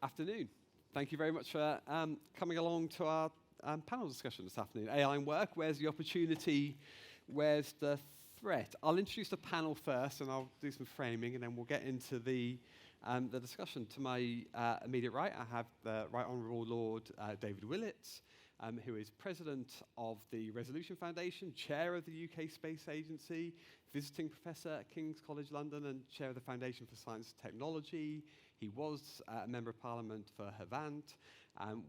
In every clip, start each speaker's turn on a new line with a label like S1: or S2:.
S1: Afternoon. Thank you very much for coming along to our panel discussion this afternoon. AI in work, where's the opportunity, where's the threat? I'll introduce the panel first and I'll do some framing and then we'll get into the discussion. To my immediate right, I have the Right Honourable Lord David Willetts, who is President of the Resolution Foundation, Chair of the UK Space Agency, Visiting Professor at King's College London and Chair of the Foundation for Science and Technology. He was a Member of Parliament for Havant,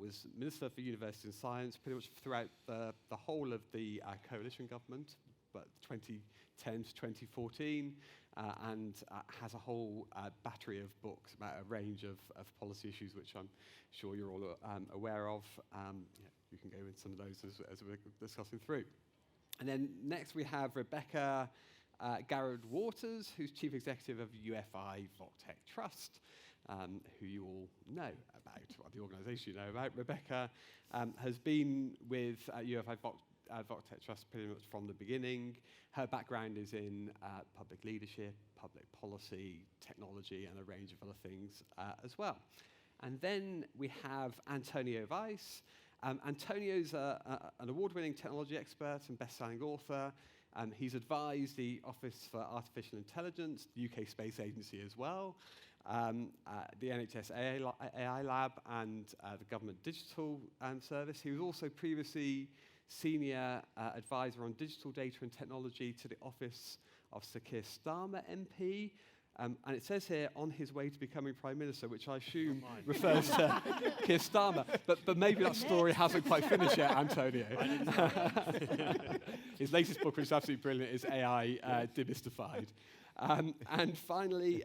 S1: was Minister for University and Science pretty much throughout the whole of the coalition government, but 2010 to 2014, and has a whole battery of books about a range of policy issues, which I'm sure you're all aware of. You can go into some of those as we're discussing through. And then next we have Rebecca Garrod Waters, who's Chief Executive of UFI VocTech Trust, who you all know about, or the organisation you know about. Rebecca has been with UFI VocTech Trust pretty much from the beginning. Her background is in public leadership, public policy, technology, and a range of other things as well. And then we have Antonio Weiss. Antonio's an award-winning technology expert and best-selling author. He's advised the Office for Artificial Intelligence, the UK Space Agency as well, the NHS AI Lab, and the Government Digital Service. He was also previously Senior Advisor on Digital Data and Technology to the Office of Sir Keir Starmer MP. And it says here, on his way to becoming Prime Minister, which I assume refers to Keir Starmer. But maybe that story hasn't quite finished yet, Antonio. His latest book, which is absolutely brilliant, is AI Demystified. And finally,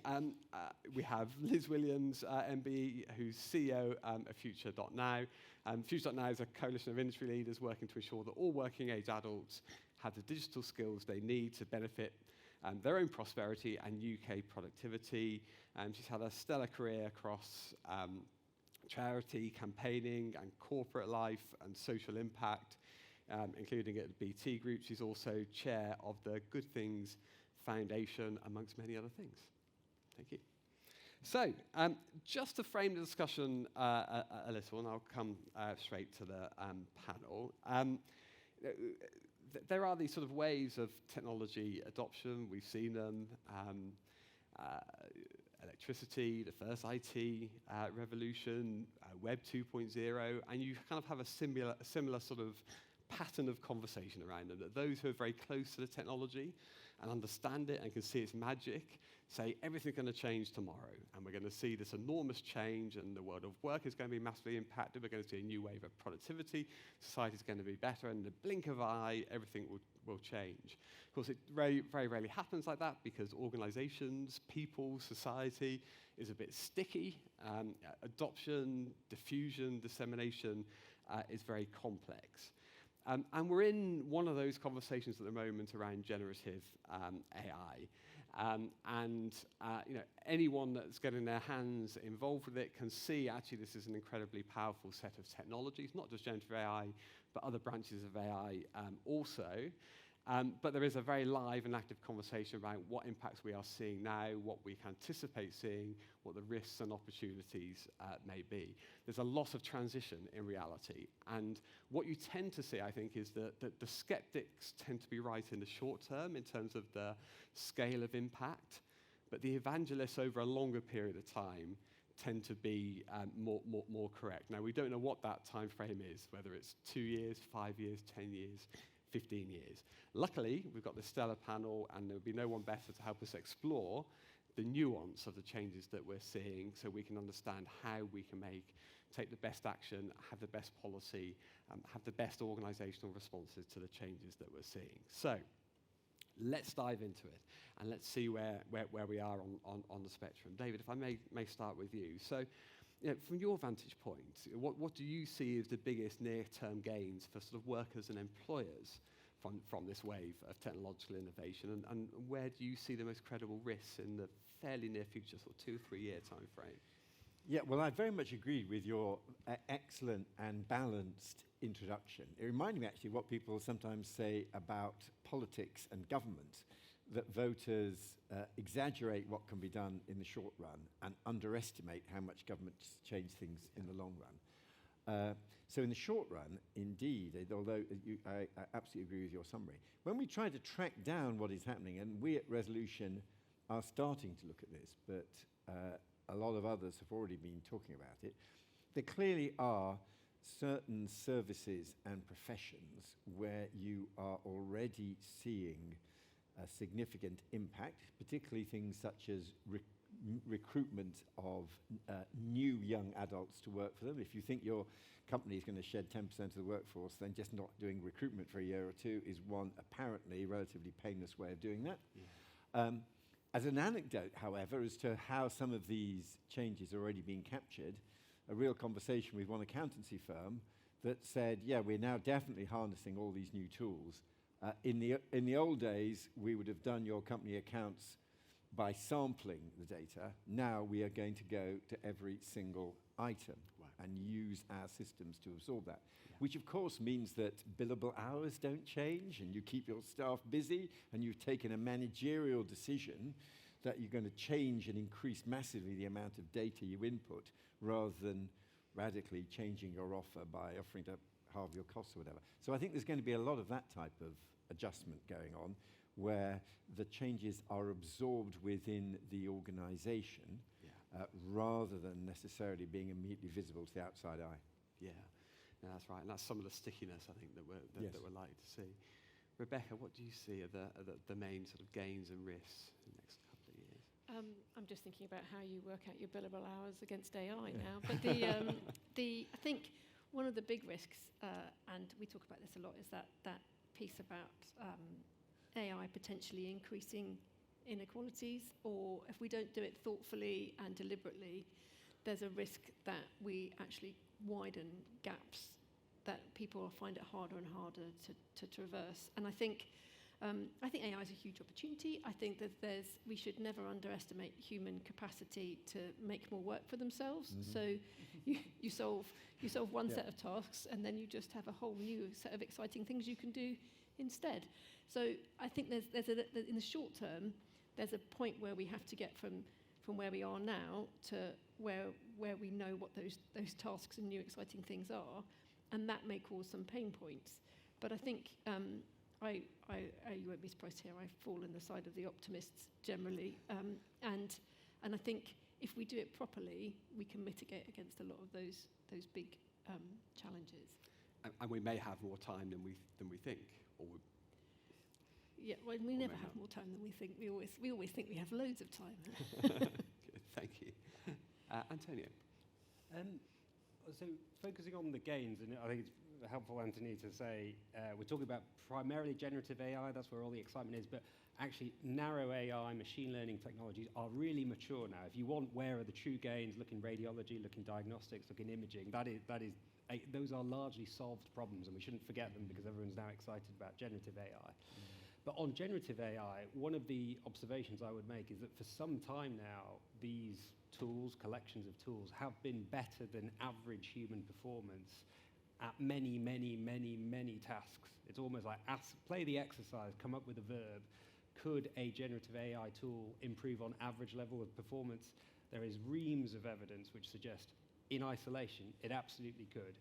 S1: we have Liz Williams, MBE, who's CEO of FutureDotNow. FutureDotNow is a coalition of industry leaders working to ensure that all working-age adults have the digital skills they need to benefit their own prosperity and UK productivity. She's had a stellar career across charity, campaigning, and corporate life and social impact, including at the BT Group. She's also chair of the Good Things Foundation, amongst many other things. Thank you. So, just to frame the discussion a little, and I'll come straight to the panel. There are these sort of waves of technology adoption. We've seen them. Electricity, the first IT revolution, Web 2.0, and you kind of have a similar sort of pattern of conversation around them, that those who are very close to the technology and understand it and can see its magic say everything's going to change tomorrow, and we're going to see this enormous change, and the world of work is going to be massively impacted. We're going to see a new wave of productivity. Society's going to be better, and in the blink of an eye, everything will change. Of course, it very, very rarely happens like that because organizations, people, society is a bit sticky. Adoption, diffusion, dissemination is very complex. And we're in one of those conversations at the moment around generative AI. Anyone that's getting their hands involved with it can see actually this is an incredibly powerful set of technologies, not just generative AI, but other branches of AI also. But there is a very live and active conversation about what impacts we are seeing now, what we can anticipate seeing, what the risks and opportunities may be. There's a lot of transition in reality. And what you tend to see, I think, is that the skeptics tend to be right in the short term in terms of the scale of impact, but the evangelists over a longer period of time tend to be more correct. Now, we don't know what that time frame is, whether it's 2 years, 5 years, 10 years, 15 years. Luckily, we've got the stellar panel, and there would be no one better to help us explore the nuance of the changes that we're seeing so we can understand how we can take the best action, have the best policy, have the best organizational responses to the changes that we're seeing. So let's dive into it, and let's see where we are on the spectrum. David, if I may start with you. So, from your vantage point, what do you see as the biggest near-term gains for sort of workers and employers from this wave of technological innovation, and where do you see the most credible risks in the fairly near future, sort of 2 or 3 year time frame?
S2: Yeah, well, I very much agree with your excellent and balanced introduction. It reminded me actually what people sometimes say about politics and government. that voters exaggerate what can be done in the short run and underestimate how much governments change things in the long run. So in the short run, indeed, although I absolutely agree with your summary, when we try to track down what is happening, and we at Resolution are starting to look at this, but a lot of others have already been talking about it, there clearly are certain services and professions where you are already seeing a significant impact, particularly things such as recruitment of new young adults to work for them. If you think your company is going to shed 10% of the workforce, then just not doing recruitment for a year or two is one apparently relatively painless way of doing that. Yeah. As an anecdote, however, as to how some of these changes are already being captured, a real conversation with one accountancy firm that said, yeah, we're now definitely harnessing all these new tools. In the old days, we would have done your company accounts by sampling the data. Now we are going to go to every single item and use our systems to absorb that, which of course means that billable hours don't change and you keep your staff busy, and you've taken a managerial decision that you're going to change and increase massively the amount of data you input rather than radically changing your offer by offering to halve your costs or whatever. So I think there's going to be a lot of that type of adjustment going on, where the changes are absorbed within the organization rather than necessarily being immediately visible to the outside eye.
S1: Yeah, no, that's right. And that's some of the stickiness, I think, that we're likely to see. Rebecca, what do you see are the main sort of gains and risks in the next couple of years?
S3: I'm just thinking about how you work out your billable hours against AI now. But I think one of the big risks, and we talk about this a lot, is that piece about AI potentially increasing inequalities, or if we don't do it thoughtfully and deliberately, there's a risk that we actually widen gaps that people find it harder and harder to traverse. And I think AI is a huge opportunity. I think that we should never underestimate human capacity to make more work for themselves. Mm-hmm. So you solve one set of tasks, and then you just have a whole new set of exciting things you can do instead. So I think there's in the short term, there's a point where we have to get from where we are now to where we know what those tasks and new exciting things are, and that may cause some pain points. But I think you won't be surprised here, I fall on the side of the optimists generally, and I think if we do it properly, we can mitigate against a lot of those big challenges.
S1: And we may have more time than we think, or
S3: yeah, well, we never have more time than we think. We always think we have loads of time.
S1: Good, thank you. Antonio.
S4: So focusing on the gains, and I think it's helpful, Anthony, to say we're talking about primarily generative AI, that's where all the excitement is, but actually narrow AI, machine learning technologies are really mature now. If you want where are the true gains, look in radiology, look in diagnostics, look in imaging, those are largely solved problems, and we shouldn't forget them because everyone's now excited about generative AI. But on generative AI, one of the observations I would make is that for some time now, these tools, collections of tools, have been better than average human performance at many, many, many, many tasks. It's almost like play the exercise, come up with a verb. Could a generative AI tool improve on average level of performance? There is reams of evidence which suggest in isolation it absolutely could.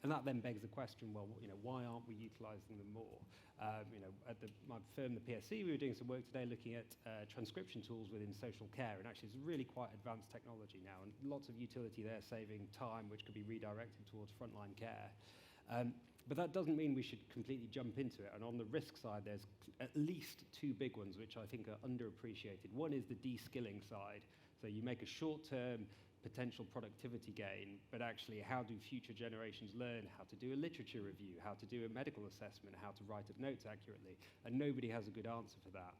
S4: And that then begs the question, well, why aren't we utilising them more? At my firm, the PSC, we were doing some work today looking at transcription tools within social care, and actually it's really quite advanced technology now, and lots of utility there, saving time, which could be redirected towards frontline care. But that doesn't mean we should completely jump into it. And on the risk side, there's at least two big ones which I think are underappreciated. One is the de-skilling side. So you make a short-term potential productivity gain, but actually how do future generations learn how to do a literature review, how to do a medical assessment, how to write up notes accurately? And nobody has a good answer for that.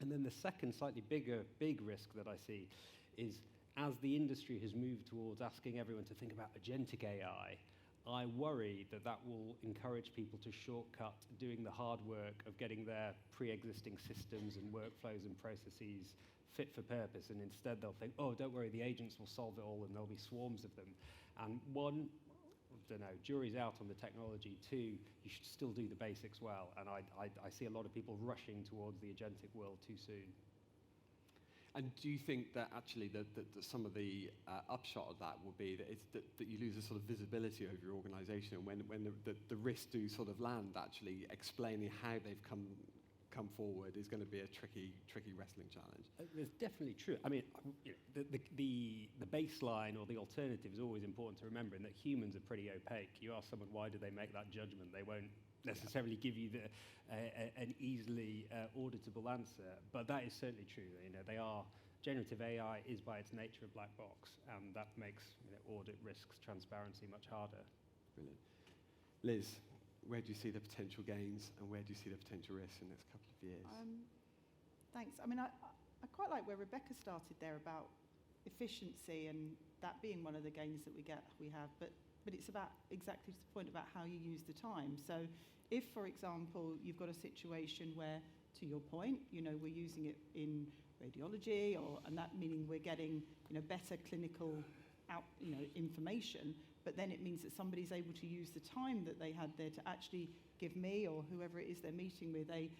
S4: And then the second slightly big risk that I see is as the industry has moved towards asking everyone to think about agentic AI, I worry that will encourage people to shortcut doing the hard work of getting their pre-existing systems and workflows and processes fit for purpose, and instead they'll think, oh, don't worry, the agents will solve it all, and there'll be swarms of them. And one, don't know, jury's out on the technology. 2, you should still do the basics well. And I see a lot of people rushing towards the agentic world too soon.
S1: And do you think that actually that some of the upshot of that will be that you lose a sort of visibility over your organisation, and when the risks do sort of land, actually explaining how they've come forward is going to be a tricky wrestling challenge?
S4: It's definitely true. I mean, you know, the baseline or the alternative is always important to remember, in that humans are pretty opaque. You ask someone why do they make that judgment, they won't necessarily give you an easily auditable answer. But that is certainly true. You know, generative AI is by its nature a black box, and that makes audit risks, transparency much harder.
S1: Brilliant. Liz, where do you see the potential gains and where do you see the potential risks in the next couple of years?
S5: Thanks. I mean, I quite like where Rebecca started there about efficiency and that being one of the gains that we have, but it's about exactly the point about how you use the time. So if, for example, you've got a situation where, to your point, we're using it in radiology, and that meaning we're getting better clinical information, but then it means that somebody's able to use the time that they had there to actually give me or whoever it is they're meeting with a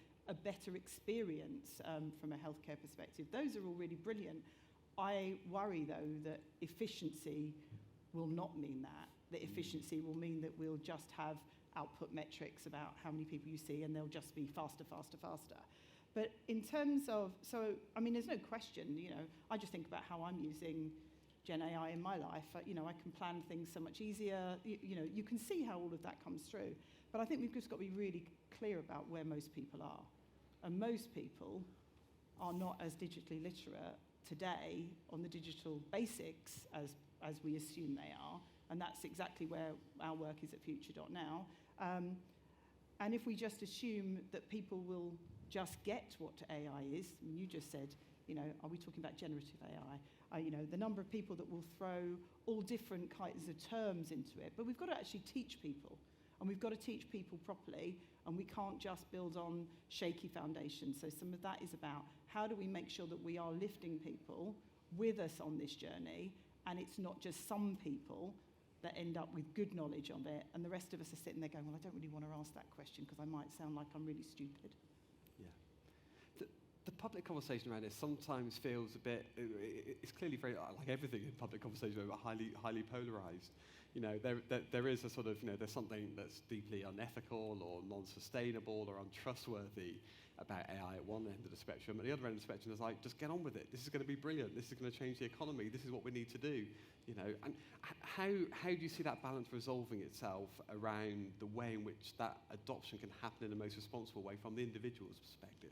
S5: better experience from a healthcare perspective. Those are all really brilliant. I worry, though, that efficiency will not mean that. That efficiency will mean that we'll just have output metrics about how many people you see, and they'll just be faster. But in terms of, I mean, there's no question, I just think about how I'm using Gen AI in my life. I can plan things so much easier. You can see how all of that comes through. But I think we've just got to be really clear about where most people are. And most people are not as digitally literate today on the digital basics as we assume they are. And that's exactly where our work is at FutureDotNow. And if we just assume that people will just get what AI is, and you just said, are we talking about generative AI? The number of people that will throw all different kinds of terms into it. But we've got to actually teach people. And we've got to teach people properly. And we can't just build on shaky foundations. So some of that is about how do we make sure that we are lifting people with us on this journey, and it's not just some people that end up with good knowledge of it, and the rest of us are sitting there going, well, I don't really want to ask that question because I might sound like I'm really stupid.
S1: Yeah. The public conversation around this sometimes feels a bit, it's clearly very, like everything in public conversation, highly polarized. There is a sort of, there's something that's deeply unethical or non-sustainable or untrustworthy about AI at one end of the spectrum. At the other end of the spectrum, it's like, just get on with it. This is going to be brilliant. This is going to change the economy. This is what we need to do. And how do you see that balance resolving itself around the way in which that adoption can happen in the most responsible way from the individual's perspective?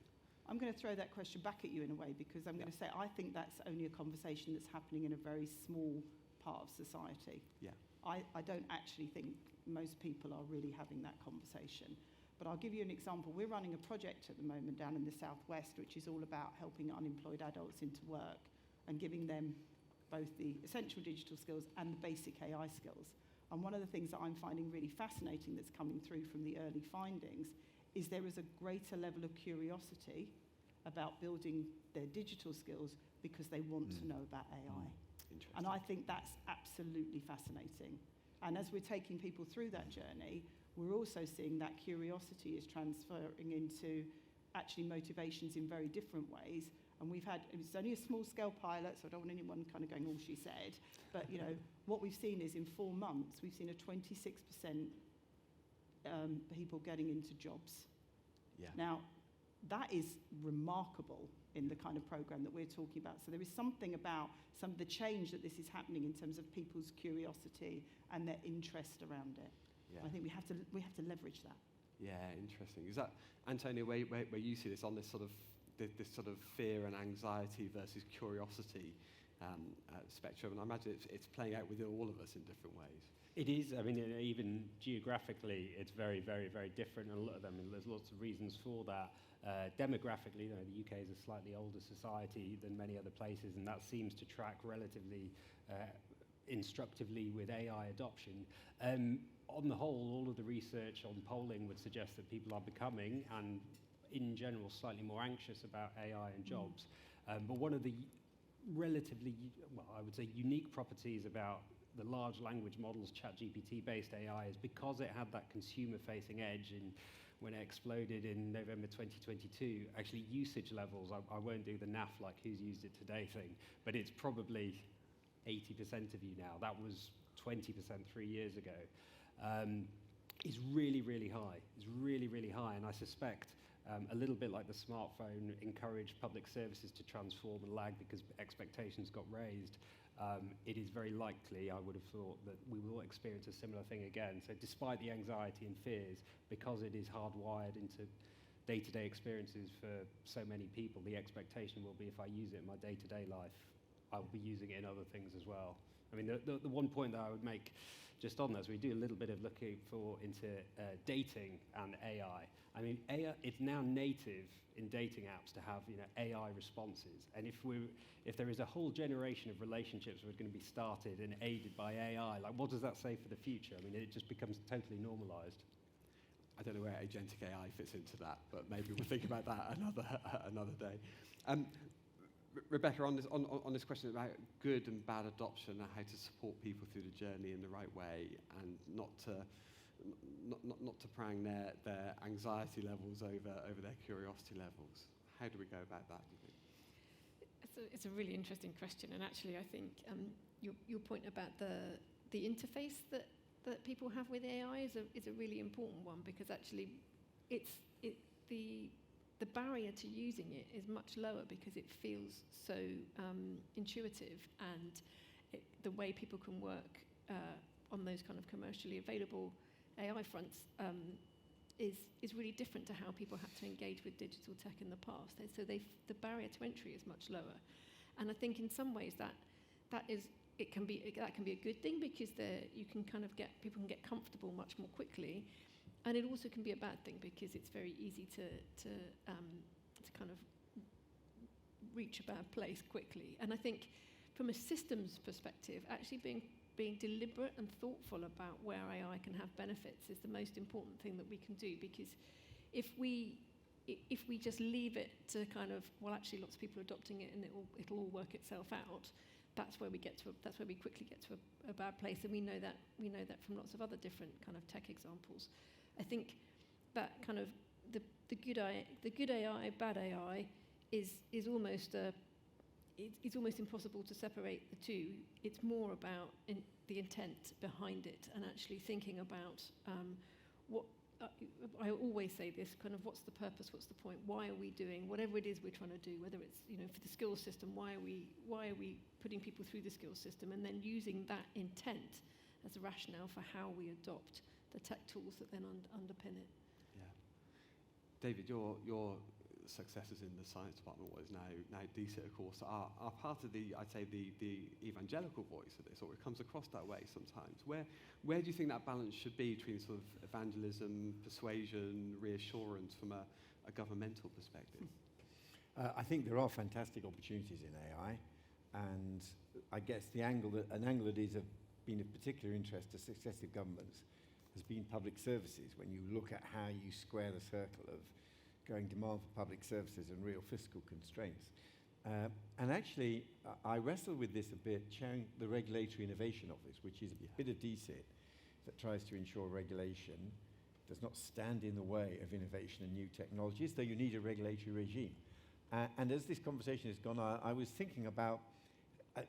S5: I'm going to throw that question back at you in a way, because I'm going to say I think that's only a conversation that's happening in a very small part of society.
S1: Yeah.
S5: I don't actually think most people are really having that conversation. But I'll give you an example. We're running a project at the moment down in the Southwest, which is all about helping unemployed adults into work and giving them both the essential digital skills and the basic AI skills. And one of the things that I'm finding really fascinating that's coming through from the early findings is there is a greater level of curiosity about building their digital skills because they want to know about AI. And I think that's absolutely fascinating. And as we're taking people through that journey, we're also seeing that curiosity is transferring into actually motivations in very different ways. And it's only a small scale pilot, so I don't want anyone kind of going, oh, she said. But, what we've seen is in 4 months, we've seen a 26% people getting into jobs.
S1: Yeah.
S5: Now, that is remarkable in the kind of program that we're talking about. So there is something about some of the change that this is happening in terms of people's curiosity and their interest around it.
S1: Yeah.
S5: I think we have to leverage that.
S1: Yeah, interesting. Is that, Antonio, where you see this on this sort of fear and anxiety versus curiosity spectrum? And I imagine it's playing out within all of us in different ways.
S4: It is. I mean, even geographically, it's very, very, very different. And there's lots of reasons for that. Demographically, the UK is a slightly older society than many other places, and that seems to track relatively instructively with AI adoption. On the whole, all of the research on polling would suggest that people are becoming, and in general, slightly more anxious about AI and jobs. But one of the relatively, I would say, unique properties about the large language models, ChatGPT-based AI, is because it had that consumer-facing edge when it exploded in November 2022, actually usage levels, I won't do the NAF like who's used it today thing, but it's probably 80% of you now. That was 20% 3 years ago. Is really, really high. It's really, really high, and I suspect a little bit like the smartphone encouraged public services to transform and lag because expectations got raised. It is very likely, I would have thought, that we will experience a similar thing again. So despite the anxiety and fears, because it is hardwired into day-to-day experiences for so many people, the expectation will be if I use it in my day-to-day life, I will be using it in other things as well. I mean, the one point that I would make just on this, we do a little bit of looking into dating and AI. I mean, AI, it's now native in dating apps to have AI responses. And if there is a whole generation of relationships that are going to be started and aided by AI, like what does that say for the future? I mean, it just becomes totally normalized.
S1: I don't know where agentic AI fits into that, but maybe we'll think about that another day. Rebecca, on this question about good and bad adoption and how to support people through the journey in the right way, and not to prang their anxiety levels over their curiosity levels. How do we go about that, do you think?
S3: It's a really interesting question, and actually I think your point about the interface that people have with AI is a really important one, because actually the barrier to using it is much lower because it feels so intuitive, and the way people can work on those kind of commercially available AI fronts is really different to how people had to engage with digital tech in the past. So the barrier to entry is much lower, and I think in some ways that can be a good thing, because you can kind of people can get comfortable much more quickly. And it also can be a bad thing because it's very easy to kind of reach a bad place quickly. And I think from a systems perspective, actually being deliberate and thoughtful about where AI can have benefits is the most important thing that we can do. Because if we just leave it to kind of, well, actually lots of people are adopting it and it'll all work itself out, that's where we quickly get to a bad place. And we know that from lots of other different kind of tech examples. I think that kind of the good AI, bad AI is almost it's almost impossible to separate the two. It's more about the intent behind it, and actually thinking about what I always say this kind of, what's the purpose, what's the point, why are we doing whatever it is we're trying to do, whether it's for the skills system, why are we putting people through the skills system, and then using that intent as a rationale for how we adopt the tech tools that then underpin it.
S1: Yeah. David, your successes in the science department, what is now DSIT, of course, are part of the evangelical voice of this, or it comes across that way sometimes. Where do you think that balance should be between sort of evangelism, persuasion, reassurance from a governmental perspective?
S2: I think there are fantastic opportunities in AI, and I guess an angle that is been of particular interest to successive governments has been public services, when you look at how you square the circle of growing demand for public services and real fiscal constraints. And actually, I wrestle with this a bit, chairing the Regulatory Innovation Office, which is a bit of DSIT that tries to ensure regulation does not stand in the way of innovation and new technologies, though you need a regulatory regime. And as this conversation has gone on, I was thinking about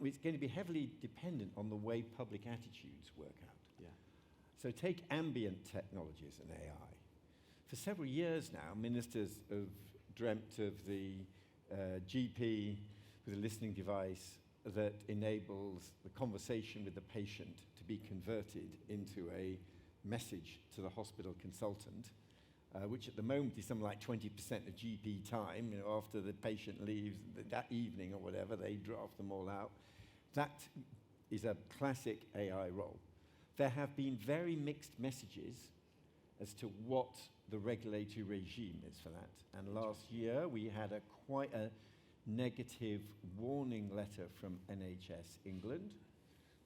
S2: it's going to be heavily dependent on the way public attitudes work out.
S1: Yeah.
S2: So take ambient technologies and AI. For several years now, ministers have dreamt of the GP with a listening device that enables the conversation with the patient to be converted into a message to the hospital consultant, which at the moment is something like 20% of GP time. After the patient leaves that evening or whatever, they draft them all out. That is a classic AI role. There have been very mixed messages as to what the regulatory regime is for that. And last year, we had quite a negative warning letter from NHS England.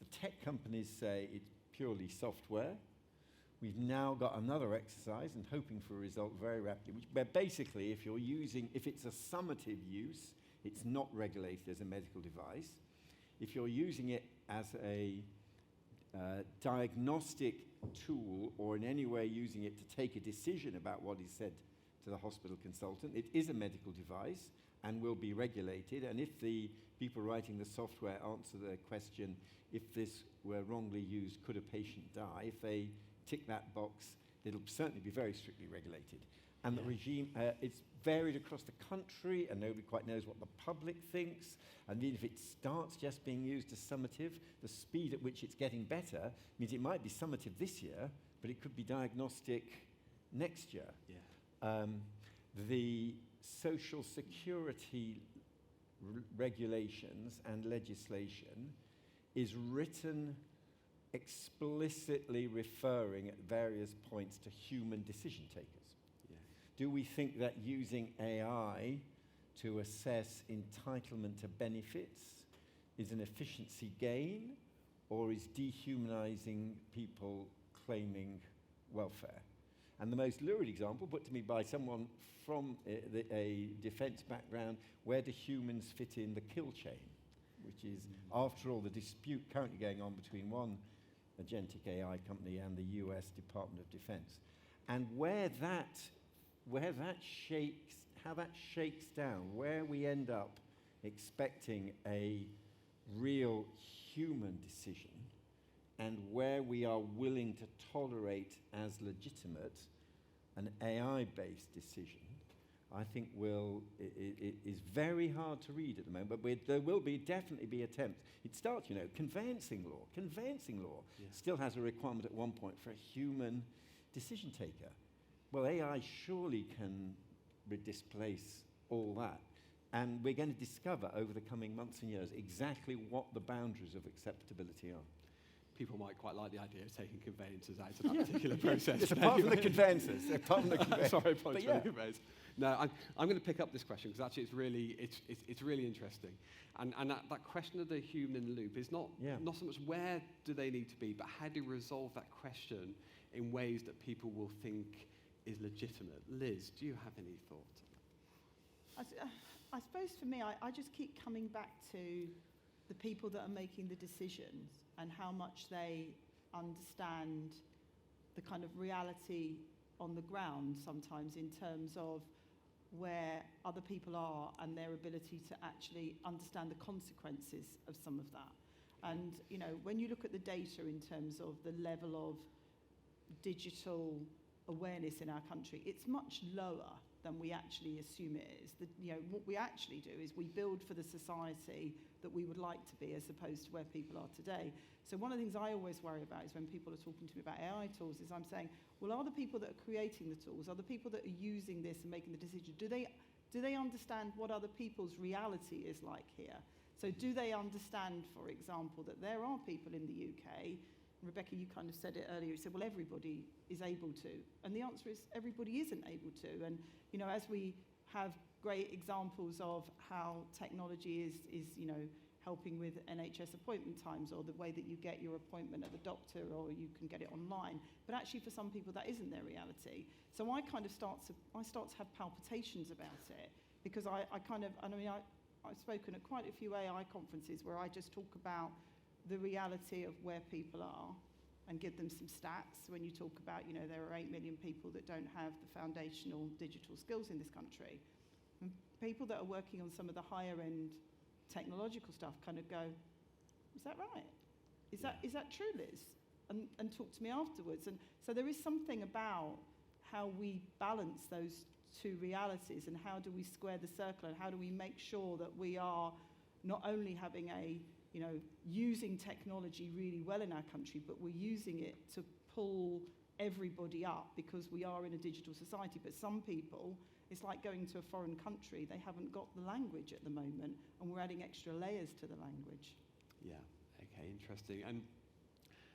S2: The tech companies say it's purely software. We've now got another exercise and hoping for a result very rapidly, where basically if it's a summative use, it's not regulated as a medical device. If you're using it as a diagnostic tool or in any way using it to take a decision about what is said to the hospital consultant. It is a medical device and will be regulated. And if the people writing the software answer the question, if this were wrongly used, could a patient die? If they tick that box, it'll certainly be very strictly regulated. And the regime, it's varied across the country, and nobody quite knows what the public thinks. And even if it starts just being used as summative, the speed at which it's getting better means it might be summative this year, but it could be diagnostic next year.
S1: Yeah.
S2: The social security regulations and legislation is written explicitly referring at various points to human decision takers.
S1: Yeah.
S2: Do we think that using AI to assess entitlement to benefits is an efficiency gain or is dehumanizing people claiming welfare? And the most lurid example put to me by someone from a defense background, where do humans fit in the kill chain? Which is, after all, the dispute currently going on between one agentic AI company and the US Department of Defense. And how that shakes down, where we end up expecting a real human decision and where we are willing to tolerate as legitimate an AI-based decision, I think it is very hard to read at the moment, but there will definitely be attempts. It starts, conveyancing law. Conveyancing law still has a requirement at one point for a human decision taker. Well, AI surely can displace all that. And we're going to discover over the coming months and years exactly what the boundaries of acceptability are.
S1: People might quite like the idea of taking conveyancers out of that particular process.
S2: Apart from the conveyancers.
S1: Sorry, apologies for the conveyancers. No, I'm going to pick up this question because actually it's really interesting. And that question of the human loop is not so much where do they need to be, but how do you resolve that question in ways that people will think is legitimate? Liz, do you have any thoughts on that?
S5: I suppose for me, I just keep coming back to the people that are making the decisions and how much they understand the kind of reality on the ground sometimes in terms of where other people are and their ability to actually understand the consequences of some of that. And, when you look at the data in terms of the level of digital awareness in our country, it's much lower than we actually assume it is. What we actually do is we build for the society that we would like to be as opposed to where people are today. So one of the things I always worry about is when people are talking to me about AI tools is I'm saying, well, are the people that are creating the tools, are the people that are using this and making the decision, do they understand what other people's reality is like here? So do they understand, for example, that there are people in the UK, Rebecca, you kind of said it earlier, you said, well, everybody is able to. And the answer is everybody isn't able to. And, as we have great examples of how technology is helping with NHS appointment times or the way that you get your appointment at the doctor or you can get it online. But actually for some people that isn't their reality. So I start to have palpitations about it because I've spoken at quite a few AI conferences where I just talk about the reality of where people are and give them some stats when you talk about, there are 8 million people that don't have the foundational digital skills in this country. And people that are working on some of the higher end technological stuff kind of go, is that right? Is that true, Liz? And talk to me afterwards. And so there is something about how we balance those two realities and how do we square the circle and how do we make sure that we are not only having using technology really well in our country, but we're using it to pull everybody up because we are in a digital society. But some people, it's like going to a foreign country. They haven't got the language at the moment, and we're adding extra layers to the language.
S1: Yeah, okay, interesting.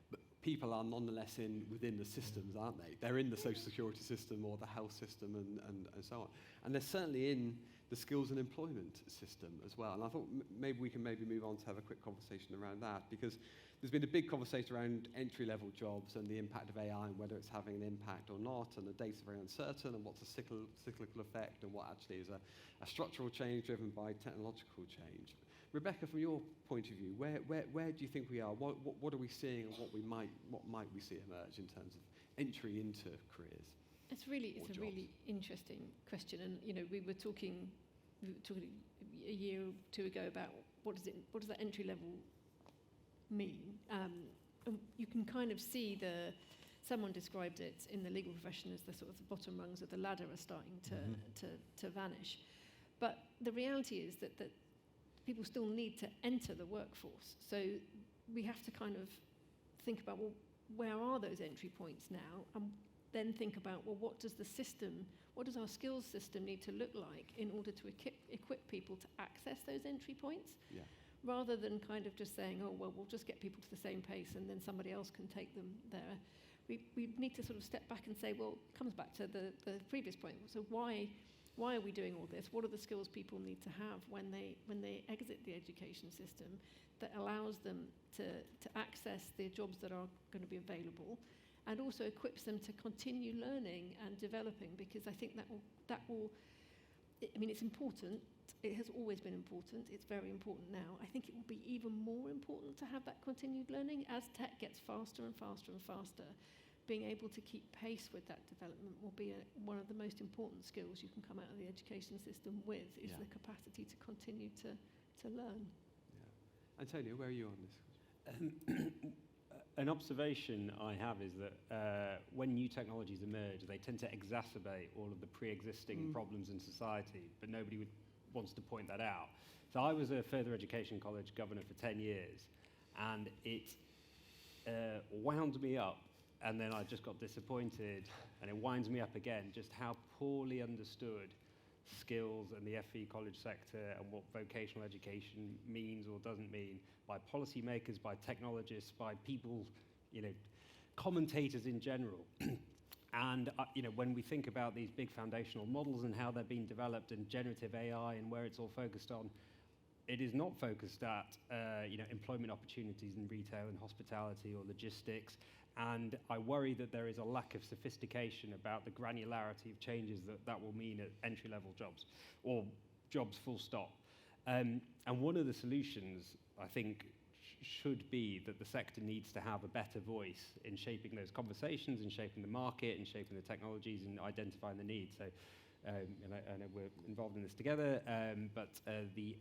S1: But people are nonetheless within the systems, aren't they? They're in the social security system or the health system and so on. And they're certainly in the skills and employment system as well. And I thought maybe we can move on to have a quick conversation around that, because there's been a big conversation around entry-level jobs and the impact of AI and whether it's having an impact or not, and the data's very uncertain, and what's a cyclical effect and what actually is a structural change driven by technological change. Rebecca, from your point of view, where do you think we are? What are we seeing, and what might we see emerge in terms of entry into careers?
S3: It's a
S1: jobs.
S3: really interesting question, and we were talking a year or two ago about what does that entry level mean? And you can kind of see someone described it in the legal profession as the sort of the bottom rungs of the ladder are starting to vanish. But the reality is that people still need to enter the workforce. So we have to kind of think about, well, where are those entry points now? And then think about, well, what does our skills system need to look like in order to equip people to access those entry points?
S1: Yeah.
S3: Rather than kind of just saying, oh, well, we'll just get people to the same pace and then somebody else can take them there. We need to sort of step back and say, well, it comes back to the previous point. So why are we doing all this? What are the skills people need to have when they exit the education system that allows them to access the jobs that are going to be available, and also equips them to continue learning and developing? Because I think that will it's important. It has always been important. It's very important now. I think it will be even more important to have that continued learning as tech gets faster and faster and faster. Being able to keep pace with that development will be one of the most important skills you can come out of the education system with, is the capacity to continue to learn.
S1: Yeah. Antonio, where are you on this?
S4: An observation I have is that when new technologies emerge, they tend to exacerbate all of the pre-existing problems in society, but nobody wants to point that out. So I was a further education college governor for 10 years, and it wound me up, and then I just got disappointed, and it winds me up again, just how poorly understood skills and the FE college sector and what vocational education means or doesn't mean by policymakers, by technologists, by people, commentators in general. And when we think about these big foundational models and how they're being developed, and generative AI and where it's all focused on, it is not focused at employment opportunities in retail and hospitality or logistics. And I worry that there is a lack of sophistication about the granularity of changes that will mean at entry-level jobs, or jobs full stop. And one of the solutions, I think, should be that the sector needs to have a better voice in shaping those conversations, in shaping the market, in shaping the technologies, and identifying the needs. So, and I know we're involved in this together, but the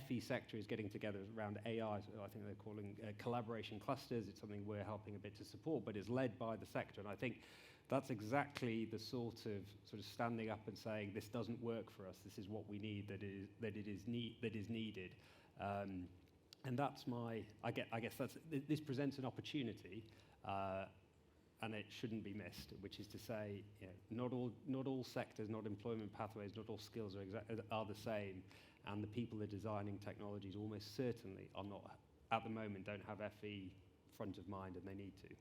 S4: FE sector is getting together around AI. So I think they're calling collaboration clusters. It's something we're helping a bit to support, but is led by the sector. And I think that's exactly the sort of standing up and saying, this doesn't work for us. This is what we need. That is needed. And that's I guess this presents an opportunity, and it shouldn't be missed. Which is to say, not all sectors, not employment pathways, not all skills are the same, and the people that are designing technologies almost certainly are not at the moment. Don't have FE front of mind, and they need to.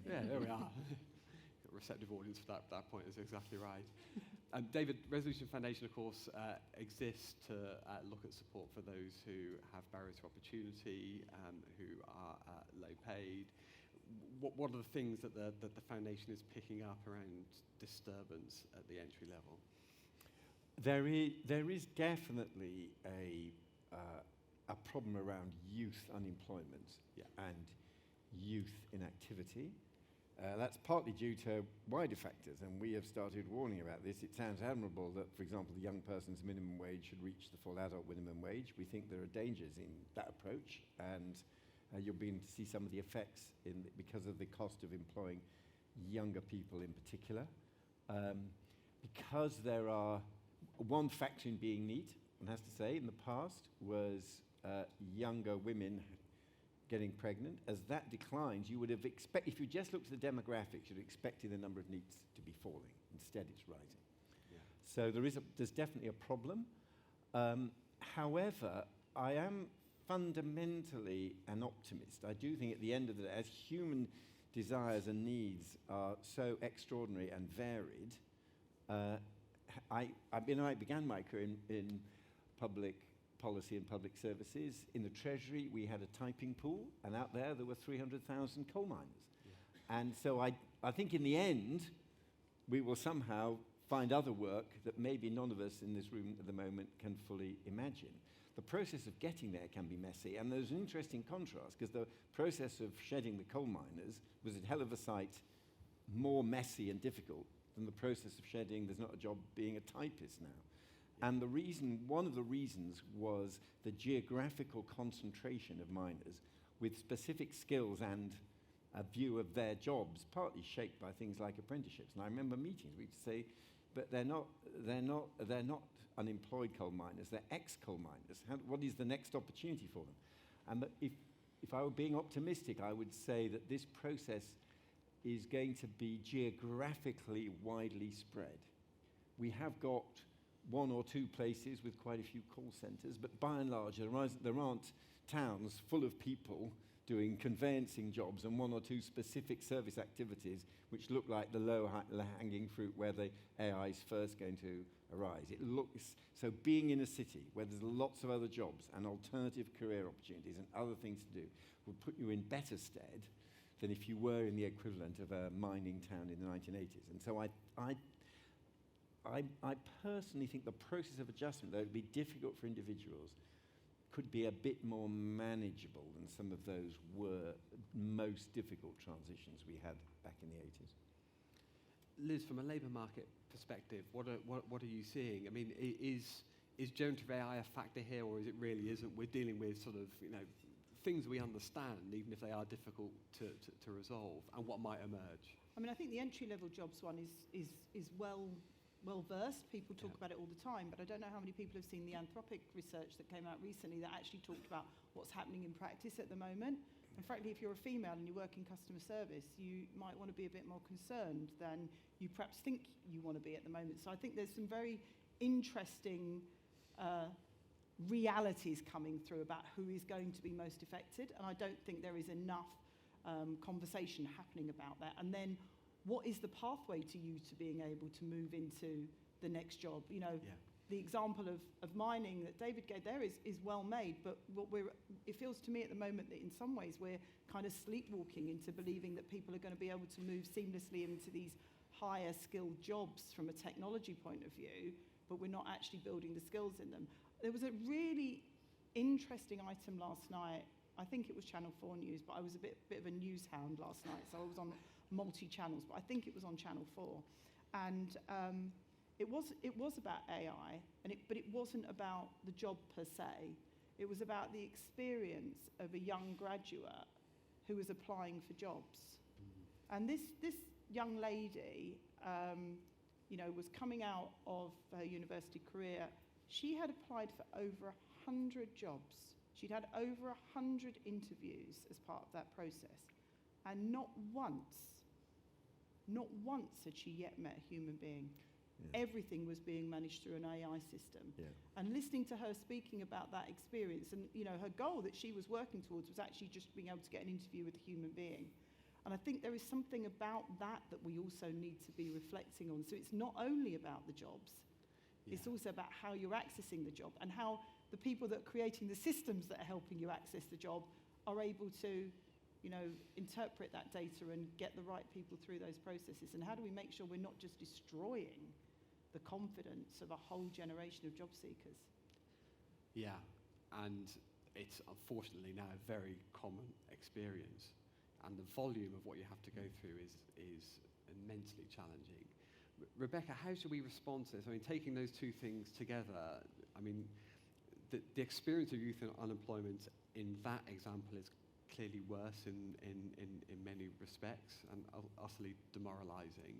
S1: Yeah, there we are. Got a receptive audience for that point. Is exactly right. David, Resolution Foundation, of course, exists to look at support for those who have barriers to opportunity, who are low paid. What are the things that the foundation is picking up around disturbance at the entry level?
S2: There is definitely a problem around youth unemployment and youth inactivity. That's partly due to wider factors, and we have started warning about this. It sounds admirable that, for example, the young person's minimum wage should reach the full adult minimum wage. We think there are dangers in that approach, and you'll begin to see some of the effects because of the cost of employing younger people in particular. Because there are one factor in being neat, one has to say, in the past was younger women getting pregnant. As that declines, you would have expected, if you just looked at the demographics, you'd expected the number of NEETs to be falling. Instead, it's rising.
S1: Yeah.
S2: So there's definitely a problem. However, I am fundamentally an optimist. I do think at the end of the day, as human desires and needs are so extraordinary and varied, I began my career in public policy and public services. In the Treasury, we had a typing pool, and out there were 300,000 coal miners. Yeah. And so I think in the end, we will somehow find other work that maybe none of us in this room at the moment can fully imagine. The process of getting there can be messy, and there's an interesting contrast, because the process of shedding the coal miners was a hell of a sight more messy and difficult than the process of shedding there's not a job being a typist now. And one of the reasons was the geographical concentration of miners with specific skills and a view of their jobs, partly shaped by things like apprenticeships. And I remember meetings, we'd say, but they're not unemployed coal miners, they're ex-coal miners. What is the next opportunity for them? And if I were being optimistic, I would say that this process is going to be geographically widely spread. We have got one or two places with quite a few call centres, but by and large, there aren't towns full of people doing conveyancing jobs and one or two specific service activities which look like the low-hanging fruit where the AI is first going to arise. So being in a city where there's lots of other jobs and alternative career opportunities and other things to do will put you in better stead than if you were in the equivalent of a mining town in the 1980s. And so I personally think the process of adjustment, though it would be difficult for individuals, could be a bit more manageable than some of those were most difficult transitions we had back in the 80s.
S1: Liz, from a labour market perspective, what are you seeing? I mean, is generative AI a factor here, or is it really isn't? We're dealing with sort of, things we understand, even if they are difficult to resolve, and what might emerge.
S5: I mean, I think the entry-level jobs one is well versed. People talk about it all the time, but I don't know how many people have seen the Anthropic research that came out recently that actually talked about what's happening in practice at the moment. And frankly, if you're a female and you work in customer service, you might want to be a bit more concerned than you perhaps think you want to be at the moment. So I think there's some very interesting realities coming through about who is going to be most affected, and I don't think there is enough conversation happening about that. And then what is the pathway to you to being able to move into the next job? The example of mining that David gave there is well made, but it feels to me at the moment that in some ways we're kind of sleepwalking into believing that people are going to be able to move seamlessly into these higher skilled jobs from a technology point of view, but we're not actually building the skills in them. There was a really interesting item last night. I think it was Channel 4 News, but I was a bit of a news hound last night, so I was on multi-channels, but I think it was on Channel 4. And it was about AI, but it wasn't about the job per se. It was about the experience of a young graduate who was applying for jobs. And this young lady, was coming out of her university career. She had applied for over 100 jobs. She'd had over 100 interviews as part of that process. And not once had she yet met a human being. Yeah. Everything was being managed through an AI system. Yeah. And listening to her speaking about that experience, and her goal that she was working towards was actually just being able to get an interview with a human being. And I think there is something about that we also need to be reflecting on. So it's not only about the jobs, it's also about how you're accessing the job and how the people that are creating the systems that are helping you access the job are able to interpret that data and get the right people through those processes. And how do we make sure we're not just destroying the confidence of a whole generation of job seekers?
S1: Yeah, and it's unfortunately now a very common experience. And the volume of what you have to go through is immensely challenging. Rebecca, how should we respond to this? I mean, taking those two things together, I mean, the experience of youth and unemployment in that example is clearly worse in many respects and utterly demoralising.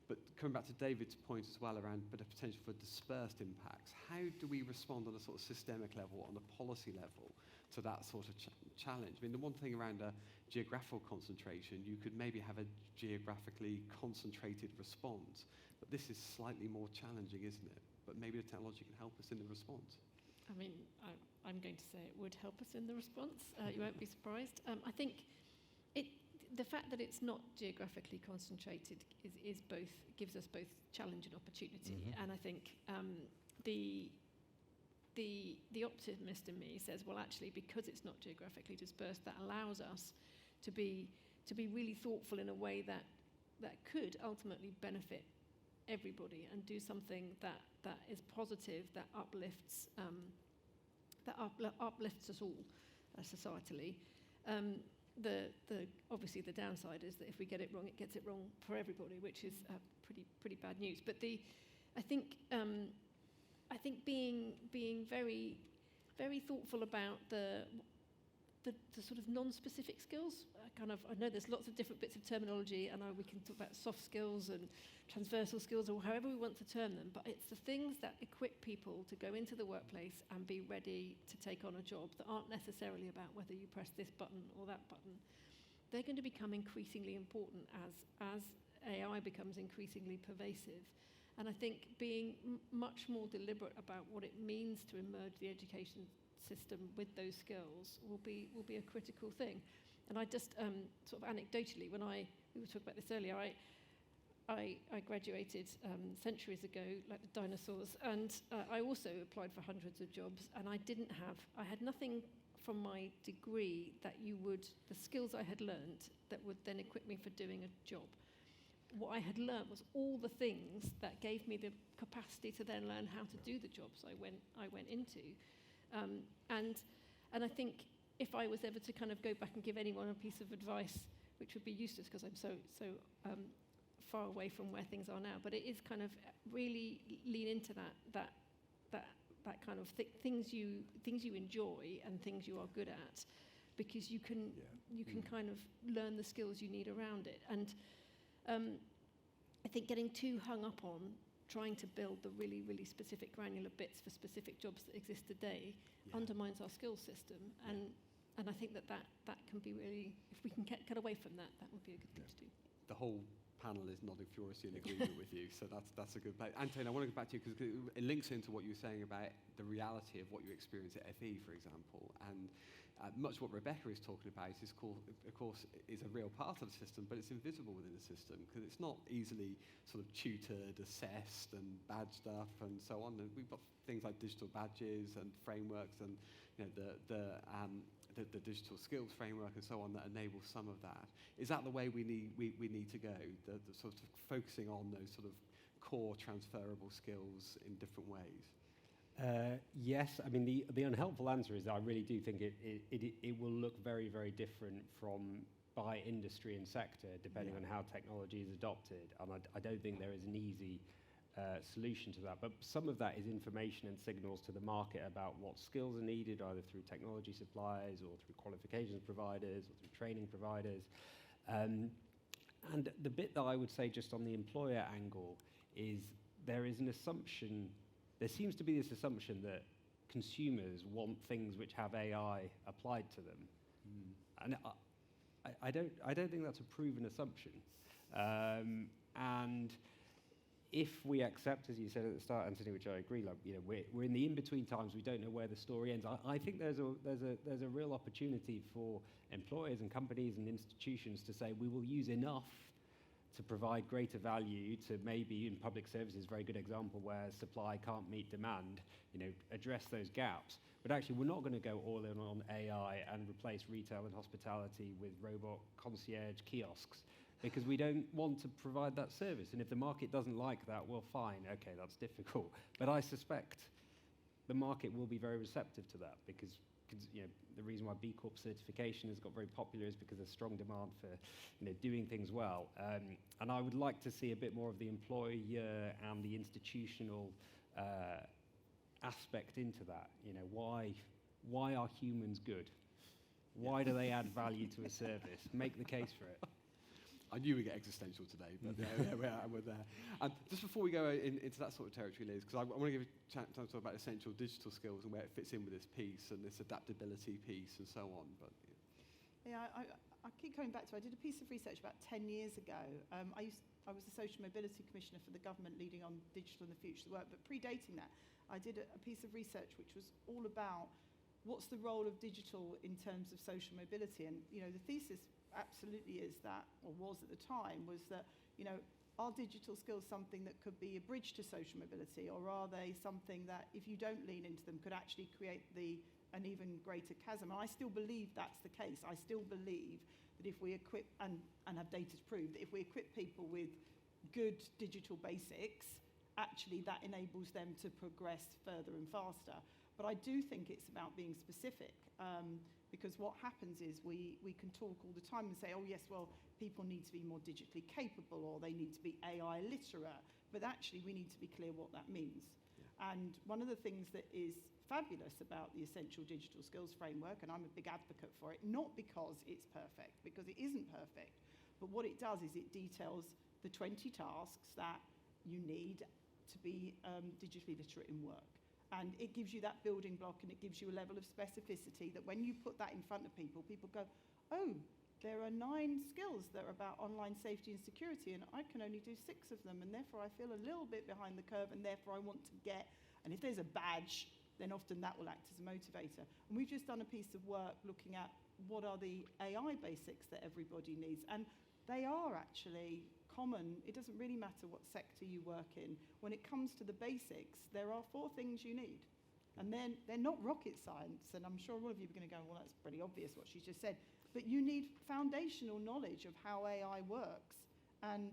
S1: But coming back to David's point as well around the potential for dispersed impacts, how do we respond on a sort of systemic level, on a policy level, to that sort of challenge? I mean, the one thing around a geographical concentration, you could maybe have a geographically concentrated response, but this is slightly more challenging, isn't it? But maybe the technology can help us in the response.
S3: I mean, I'm going to say it would help us in the response. You won't be surprised. I think the fact that it's not geographically concentrated gives us both challenge and opportunity. Mm-hmm. And I think the optimist in me says, well, actually, because it's not geographically dispersed, that allows us to be really thoughtful in a way that could ultimately benefit everybody and do something that is positive, that uplifts uplifts us all societally. Obviously the downside is that if we get it wrong, it gets it wrong for everybody, which is pretty bad news. But I think being very very thoughtful about the sort of non-specific skills. I know there's lots of different bits of terminology, and we can talk about soft skills and transversal skills, or however we want to term them, but it's the things that equip people to go into the workplace and be ready to take on a job that aren't necessarily about whether you press this button or that button. They're going to become increasingly important as AI becomes increasingly pervasive. And I think being much more deliberate about what it means to emerge the education system with those skills will be a critical thing. And I just sort of anecdotally, we were talking about this earlier, I graduated centuries ago, like the dinosaurs, and I also applied for hundreds of jobs, and I had nothing from my degree the skills I had learned that would then equip me for doing a job. What I had learned was all the things that gave me the capacity to then learn how to do the jobs I went into. And I think if I was ever to kind of go back and give anyone a piece of advice, which would be useless because I'm so far away from where things are now, but it is kind of really lean into that kind of things you enjoy and things you are good at, because you can kind of learn the skills you need around it. And I think getting too hung up on trying to build the really, really specific granular bits for specific jobs that exist today undermines our skills system. And I think that can be really, if we can get away from that would be a good thing to do.
S1: The whole panel is nodding furiously in agreement with you, so that's a good place. Anthony, I want to go back to you because it links into what you were saying about the reality of what you experience at FE, for example. And much what Rebecca is talking about is, of course, is a real part of the system, but it's invisible within the system because it's not easily sort of tutored, assessed, and badged stuff and so on. And we've got things like digital badges and frameworks, and the digital skills framework and so on that enable some of that. Is that the way we need to go? The sort of focusing on those sort of core transferable skills in different ways.
S4: Yes, I mean the unhelpful answer is that I really do think it will look very, very different by industry and sector depending on how technology is adopted, and I don't think there is an easy solution to that. But some of that is information and signals to the market about what skills are needed, either through technology suppliers or through qualifications providers or through training providers. And the bit that I would say just on the employer angle is there seems to be this assumption that consumers want things which have AI applied to them. And I don't think that's a proven assumption. And if we accept, as you said at the start, Anthony, which I agree, like, we're in the in-between times. We don't know where the story ends. I think there's a real opportunity for employers and companies and institutions to say we will use enough to provide greater value to, maybe in public services, very good example where supply can't meet demand, address those gaps. But actually, we're not going to go all in on AI and replace retail and hospitality with robot concierge kiosks, because we don't want to provide that service. And if the market doesn't like that, well, fine, okay, that's difficult. But I suspect the market will be very receptive to that, because the reason why B Corp certification has got very popular is because there's strong demand for doing things well. And I would like to see a bit more of the employer and the institutional aspect into that. Why are humans good? Why do they add value to a service? Make the case for it.
S1: I knew we'd get existential today, but we're there. Just before we go into that sort of territory, Liz, because I want to give you a chance to talk about essential digital skills and where it fits in with this piece and this adaptability piece and so on. But
S5: I keep coming back to, I did a piece of research about 10 years ago. I was the Social Mobility Commissioner for the government leading on digital in the future of work, but predating that, I did a piece of research which was all about what's the role of digital in terms of social mobility. And, the thesis absolutely is that, or was at the time, was that, are digital skills something that could be a bridge to social mobility, or are they something that, if you don't lean into them, could actually create an even greater chasm? And I still believe that's the case. I still believe that if we equip, and have data to prove, that if we equip people with good digital basics, actually that enables them to progress further and faster. But I do think it's about being specific, because what happens is we can talk all the time and say, oh yes, well, people need to be more digitally capable or they need to be AI literate, but actually we need to be clear what that means. Yeah. And one of the things that is fabulous about the Essential Digital Skills Framework, and I'm a big advocate for it, not because it's perfect, because it isn't perfect, but what it does is it details the 20 tasks that you need to be digitally literate in work. And it gives you that building block, and it gives you a level of specificity that when you put that in front of people, people go, oh, there are 9 skills that are about online safety and security, and I can only do 6 of them, and therefore I feel a little bit behind the curve, and therefore I want to get, and if there's a badge, then often that will act as a motivator. And we've just done a piece of work looking at what are the AI basics that everybody needs, and they are actually common. It doesn't really matter what sector you work in. When it comes to the basics, there are 4 things you need. And then they're not rocket science, and I'm sure all of you are going to go, well, that's pretty obvious what she's just said. But you need foundational knowledge of how AI works and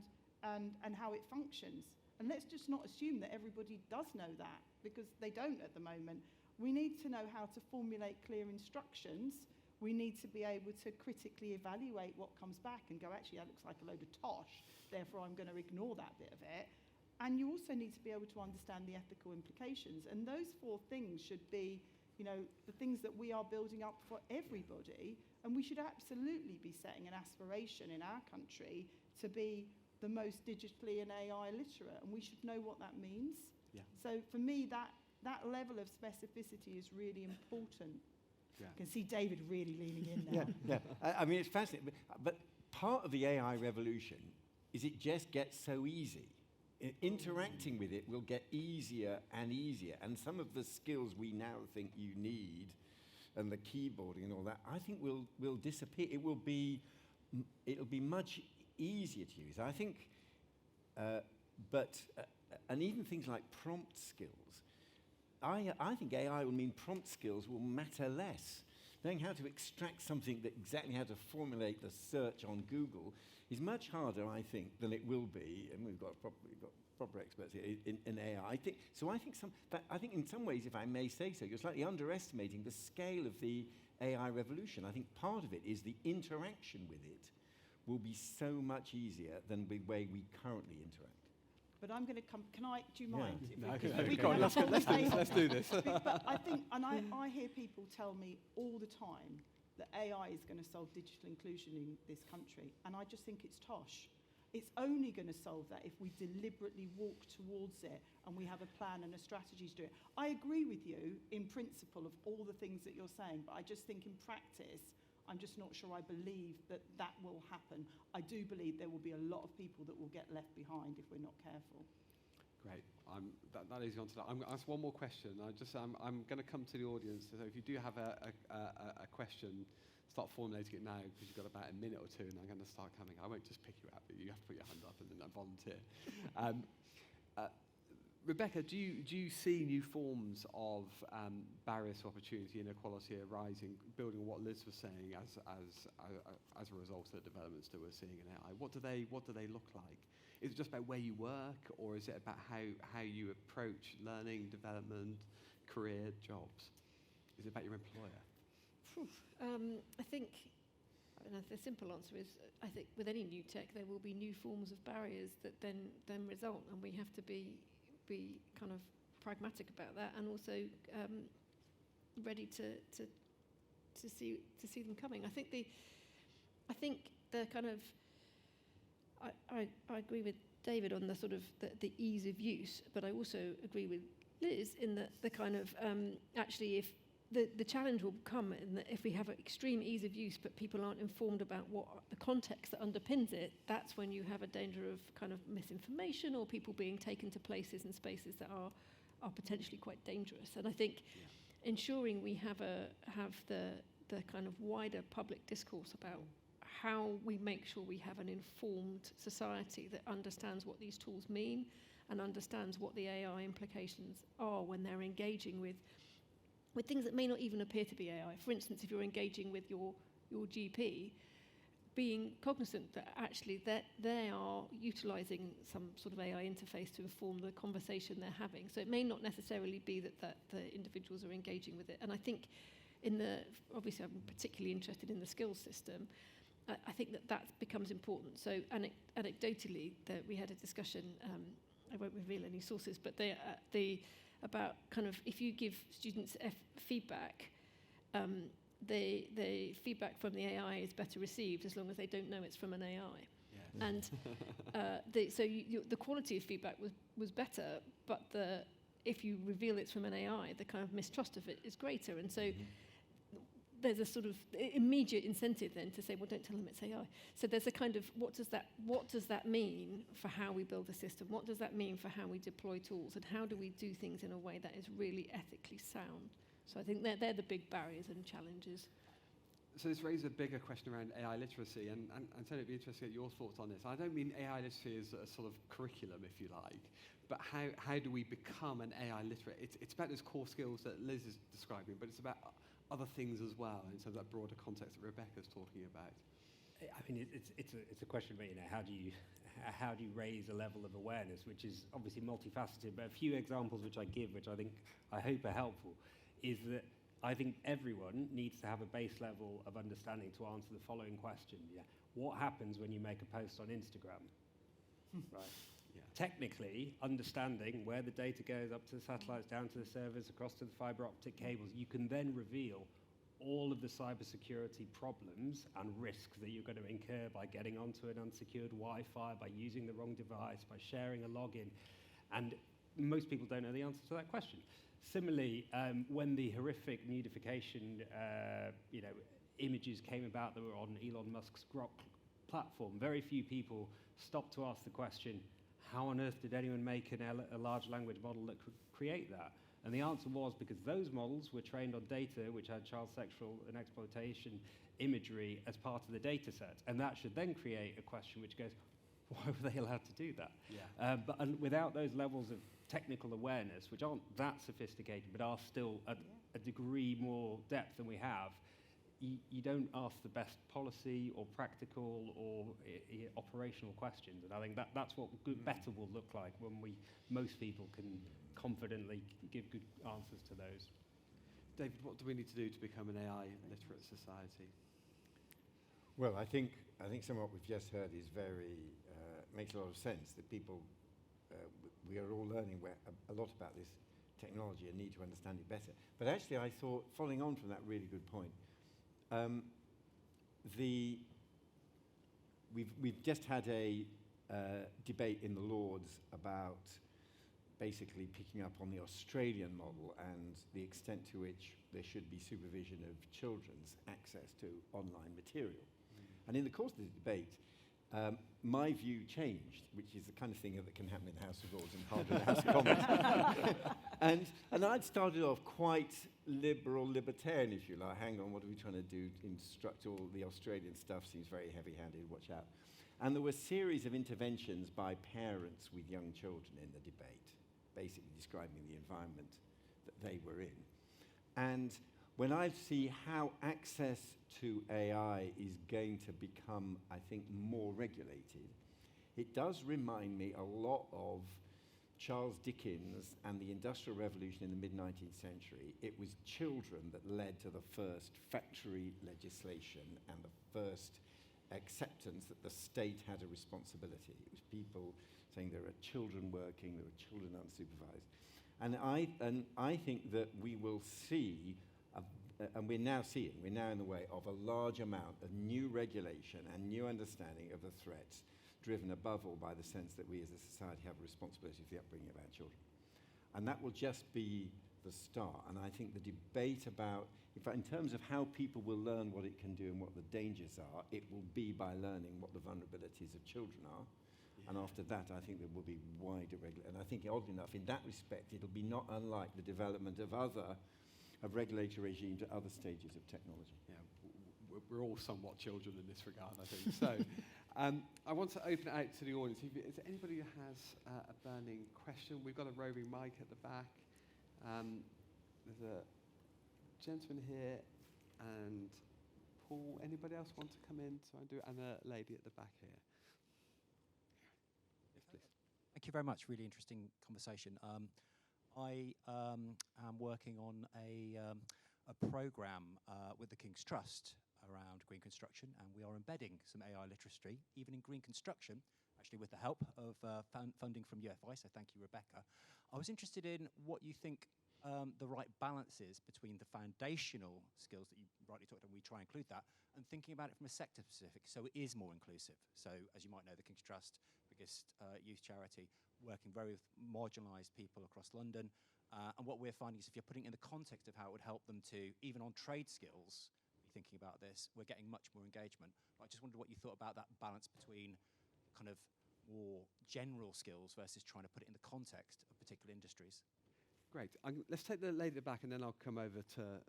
S5: how it functions. And let's just not assume that everybody does know that, because they don't at the moment. We need to know how to formulate clear instructions. We need to be able to critically evaluate what comes back and go, actually, that looks like a load of tosh, therefore I'm going to ignore that bit of it. And you also need to be able to understand the ethical implications. And those 4 things should be, the things that we are building up for everybody. And we should absolutely be setting an aspiration in our country to be the most digitally and AI literate. And we should know what that means.
S1: Yeah.
S5: So for me, that level of specificity is really important.
S1: Yeah.
S5: I can see David really leaning in now.
S2: Yeah. I mean, it's fascinating. But part of the AI revolution is it just gets so easy. Interacting with it will get easier and easier. And some of the skills we now think you need, and the keyboarding and all that, I think will disappear. It'll be much easier to use. I think, and even things like prompt skills. I think AI will mean prompt skills will matter less. Knowing how to extract something, exactly how to formulate the search on Google is much harder, I think, than it will be, and we've got proper experts here in AI. I think in some ways, if I may say so, you're slightly underestimating the scale of the AI revolution. I think part of it is the interaction with it will be so much easier than the way we currently interact.
S5: But I'm going to come. Do you mind?
S1: Let's do this.
S5: But I think, and I hear people tell me all the time that AI is going to solve digital inclusion in this country, and I just think it's tosh. It's only going to solve that if we deliberately walk towards it and we have a plan and a strategy to do it. I agree with you in principle of all the things that you're saying, but I just think in practice, I'm just not sure I believe that will happen. I do believe there will be a lot of people that will get left behind if we're not careful.
S1: Great. That is on to that. I'm going to ask one more question. I'm going to come to the audience. So if you do have a question, start formulating it now, because you've got about a minute or 2, and I'm going to start coming. I won't just pick you out, but you have to put your hand up and then volunteer. Rebecca, do you see new forms of barriers to opportunity, inequality arising, building on what Liz was saying as a result of the developments that we're seeing in AI? What do they look like? Is it just about where you work, or is it about how you approach learning, development, career, jobs? Is it about your employer?
S3: I think the simple answer is, I think with any new tech, there will be new forms of barriers that then result, and we have to be kind of pragmatic about that, and also ready to see them coming. I think the kind of I agree with David on the sort of the ease of use, but I also agree with Liz in that the kind of actually if the challenge will come in that if we have an extreme ease of use, but people aren't informed about what the context that underpins it, that's when you have a danger of kind of misinformation or people being taken to places and spaces that are potentially quite dangerous. And I think ensuring we have the kind of wider public discourse about how we make sure we have an informed society that understands what these tools mean and understands what the AI implications are when they're engaging with things that may not even appear to be AI. For instance, if you're engaging with your GP, being cognizant that actually they are utilising some sort of AI interface to inform the conversation they're having. So it may not necessarily be that the individuals are engaging with it. And I think obviously I'm particularly interested in the skills system. I think that becomes important. So anecdotally, we had a discussion, I won't reveal any sources, but about kind of if you give students feedback, the feedback from the AI is better received as long as they don't know it's from an AI.
S1: Yeah.
S3: And the quality of feedback was better, but if you reveal it's from an AI, the kind of mistrust of it is greater. And so there's a sort of immediate incentive then to say, well, don't tell them it's AI. So there's a kind of, what does that mean for how we build a system? What does that mean for how we deploy tools? And how do we do things in a way that is really ethically sound? So I think they're the big barriers and challenges.
S1: So this raises a bigger question around AI literacy, and so it'd be interesting to get your thoughts on this. I don't mean AI literacy as a sort of curriculum, if you like, but how do we become an AI literate? It's about those core skills that Liz is describing, but it's about other things as well, in terms of that broader context that Rebecca's talking about.
S4: I mean, it's a question about, how do you raise a level of awareness, which is obviously multifaceted. But a few examples which I give, which I hope are helpful, is that I think everyone needs to have a base level of understanding to answer the following question. Yeah, what happens when you make a post on Instagram? Right.
S1: Yeah.
S4: Technically, understanding where the data goes up to the satellites, down to the servers, across to the fiber optic cables, you can then reveal all of the cybersecurity problems and risks that you're going to incur by getting onto an unsecured Wi-Fi, by using the wrong device, by sharing a login. And most people don't know the answer to that question. Similarly, when the horrific nudification images came about that were on Elon Musk's Grok platform, very few people stopped to ask the question, how on earth did anyone make a large language model that could create that? And the answer was because those models were trained on data which had child sexual and exploitation imagery as part of the data set. And that should then create a question which goes, why were they allowed to do that?
S1: Yeah.
S4: But without those levels of technical awareness, which aren't that sophisticated, but are still at a degree more depth than we have, you don't ask the best policy or practical or operational questions. And I think that's what better will look like when most people can confidently give good answers to those.
S1: David, what do we need to do to become an AI literate society?
S2: Well, I think some of what we've just heard is makes a lot of sense, that people, we are all learning a lot about this technology and need to understand it better. But actually, I thought, following on from that really good point, we've just had a debate in the Lords about basically picking up on the Australian model and the extent to which there should be supervision of children's access to online material. And in the course of the debate, my view changed, which is the kind of thing that can happen in the House of Lords and hardly in the House of Commons. and I'd started off quite libertarian, if you like. Hang on, what are we trying to do? Instruct all the Australian stuff seems very heavy-handed, watch out. And there were a series of interventions by parents with young children in the debate, basically describing the environment that they were in. And when I see how access to AI is going to become, I think, more regulated, it does remind me a lot of Charles Dickens and the Industrial Revolution in the mid-19th century. It was children that led to the first factory legislation and the first acceptance that the state had a responsibility. It was people saying there are children working, there are children unsupervised. And I think that we will see, and we're now in the way of a large amount of new regulation and new understanding of the threats, driven above all by the sense that we as a society have a responsibility for the upbringing of our children. And that will just be the start. And I think the debate about, in terms of how people will learn what it can do and what the dangers are, it will be by learning what the vulnerabilities of children are. And after that, I think there will be wider regulation. And I think, oddly enough, in that respect, it'll be not unlike the development of regulatory regimes at other stages of technology.
S1: Yeah, we're all somewhat children in this regard, I think. So I want to open it out to the audience. Is there anybody who has a burning question? We've got a roving mic at the back. There's a gentleman here and Paul. Anybody else want to come in? So I do, and a lady at the back here. Yes, please.
S6: Thank you very much. Really interesting conversation. I am working on a program with the King's Trust around green construction, and we are embedding some AI literacy, even in green construction, actually with the help of funding from Weiss. So thank you, Rebecca. I was interested in what you think the right balance is between the foundational skills that you rightly talked about, we try and include that, and thinking about it from a sector specific, so it is more inclusive. So as you might know, the King's Trust, biggest youth charity, working very with marginalised people across London, and what we're finding is if you're putting it in the context of how it would help them to, even on trade skills, be thinking about this, we're getting much more engagement. But I just wondered what you thought about that balance between kind of more general skills versus trying to put it in the context of particular industries.
S1: Great. Let's take the lady at the back, and then I'll come over to.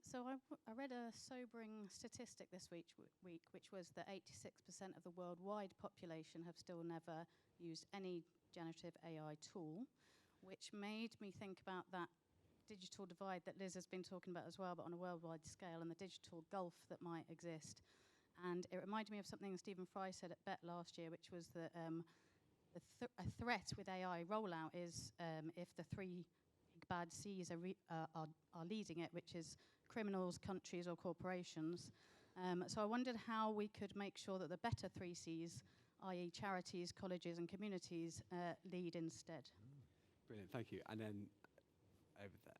S7: So I read a sobering statistic this week, which was that 86% of the worldwide population have still never used any generative AI tool, which made me think about that digital divide that Liz has been talking about as well, but on a worldwide scale, and the digital gulf that might exist. And it reminded me of something Stephen Fry said at BET last year, which was that a threat with AI rollout is if the three big bad C's are leading it, which is criminals, countries, or corporations. So I wondered how we could make sure that the better three C's, i.e. charities, colleges, and communities, lead instead.
S1: Brilliant, thank you. And then over there.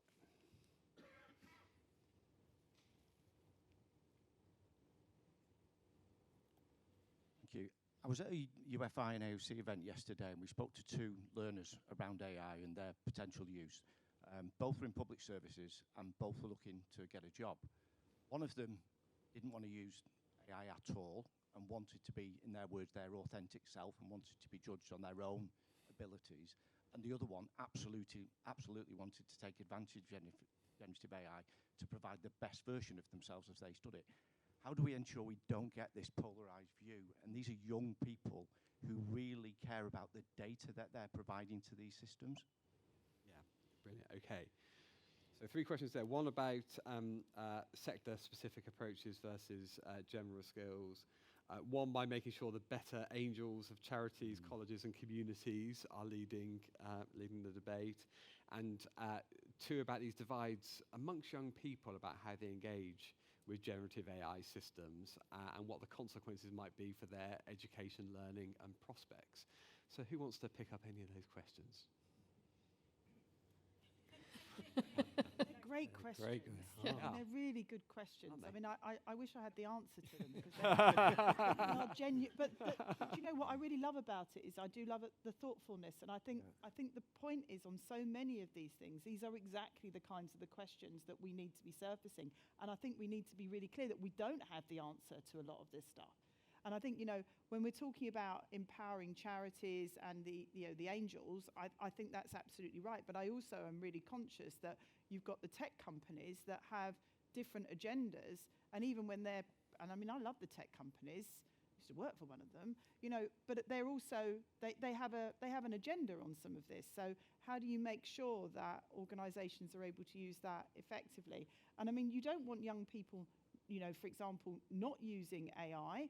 S8: Thank you. I was at a UFI and AOC event yesterday, and we spoke to two learners around AI and their potential use. Both were in public services, and both were looking to get a job. One of them didn't want to use AI at all and wanted to be, in their words, their authentic self and wanted to be judged on their own abilities. And the other one absolutely wanted to take advantage of generative AI to provide the best version of themselves as they stood it. How do we ensure we don't get this polarized view? And these are young people who really care about the data that they're providing to these systems.
S1: Yeah, brilliant. Okay. So 3 questions there. One about sector-specific approaches versus general skills. One by making sure the better angels of charities, colleges, and communities are leading the debate. And 2 about these divides amongst young people about how they engage with generative AI systems and what the consequences might be for their education, learning, and prospects. So who wants to pick up any of those questions?
S5: Great questions.
S1: Great.
S5: Yeah.
S1: Yeah.
S5: They're really good questions.
S1: Aren't they?
S5: I mean, I wish I had the answer to them because they are genuine. But do you know what I really love about it is I do love the thoughtfulness, and I think the point is on so many of these things, these are exactly the kinds of the questions that we need to be surfacing, and I think we need to be really clear that we don't have the answer to a lot of this stuff. And I think, when we're talking about empowering charities and the angels, I think that's absolutely right. But I also am really conscious that you've got the tech companies that have different agendas. And even when I love the tech companies. I used to work for one of them, but they're also, they have an agenda on some of this. So how do you make sure that organizations are able to use that effectively? And I mean, you don't want young people, for example, not using AI,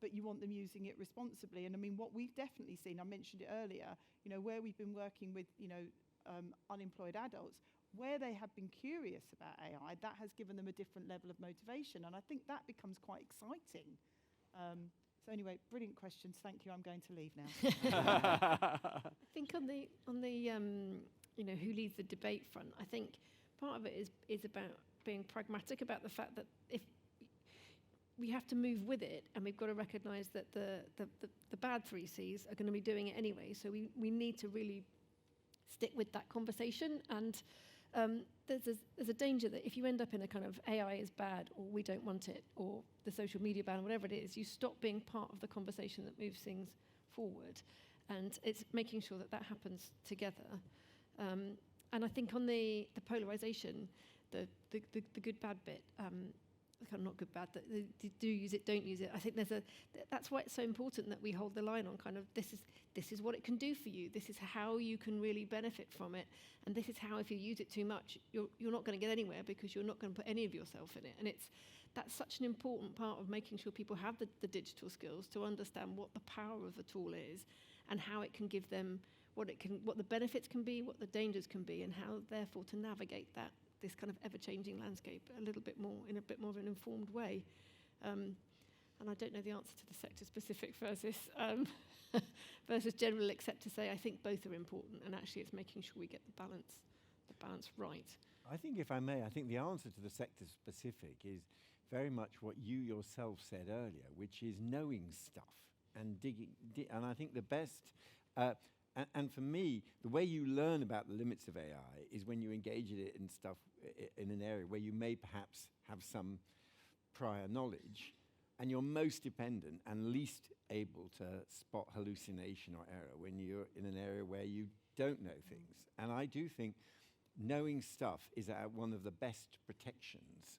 S5: but you want them using it responsibly. And I mean, what we've definitely seen, I mentioned it earlier, where we've been working with, unemployed adults, where they have been curious about AI, that has given them a different level of motivation. And I think that becomes quite exciting. So anyway, brilliant questions. Thank you. I'm going to leave now.
S3: I think on the who leads the debate front, I think part of it is about being pragmatic about the fact that if we have to move with it, and we've got to recognise that the bad 3 Cs are going to be doing it anyway. So we need to really stick with that conversation. And there's a danger that if you end up in a kind of AI is bad, or we don't want it, or the social media ban, whatever it is, you stop being part of the conversation that moves things forward. And it's making sure that happens together. And I think on the polarisation, the good bad bit, kind of not good, bad, that they do use it, don't use it. I think that's why it's so important that we hold the line on kind of this is what it can do for you. This is how you can really benefit from it, and this is how if you use it too much, you're not going to get anywhere because you're not going to put any of yourself in it. And that's such an important part of making sure people have the digital skills to understand what the power of a tool is, and how it can give them what the benefits can be, what the dangers can be, and how therefore to navigate this kind of ever-changing landscape in a bit more of an informed way. And I don't know the answer to the sector-specific versus general, except to say I think both are important, and actually it's making sure we get the balance right.
S2: I think, if I may, I think the answer to the sector-specific is very much what you yourself said earlier, which is knowing stuff and digging. And I think the best... And for me, the way you learn about the limits of AI is when you engage in it in stuff in an area where you may perhaps have some prior knowledge, and you're most dependent and least able to spot hallucination or error when you're in an area where you don't know things. And I do think knowing stuff is one of the best protections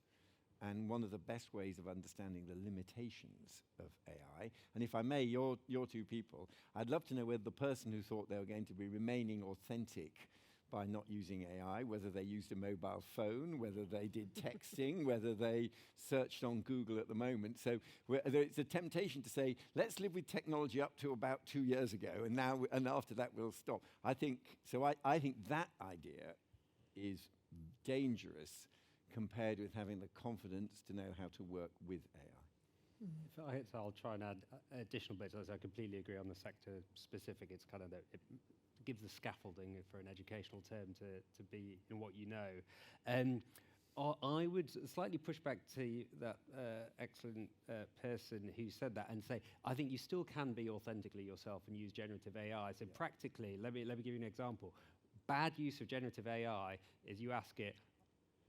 S2: and one of the best ways of understanding the limitations of AI. And if I may, you're two people, I'd love to know whether the person who thought they were going to be remaining authentic by not using AI, whether they used a mobile phone, whether they did texting, whether they searched on Google at the moment. So it's a temptation to say, let's live with technology up to about 2 years ago, and after that we'll stop. I think that idea is dangerous compared with having the confidence to know how to work with AI.
S4: I'll try and add additional bits. As I completely agree on the sector specific. It's kind of it gives the scaffolding for an educational term to be in what you know. I would slightly push back to that excellent person who said that and say, I think you still can be authentically yourself and use generative AI. So practically, let me give you an example. Bad use of generative AI is you ask it,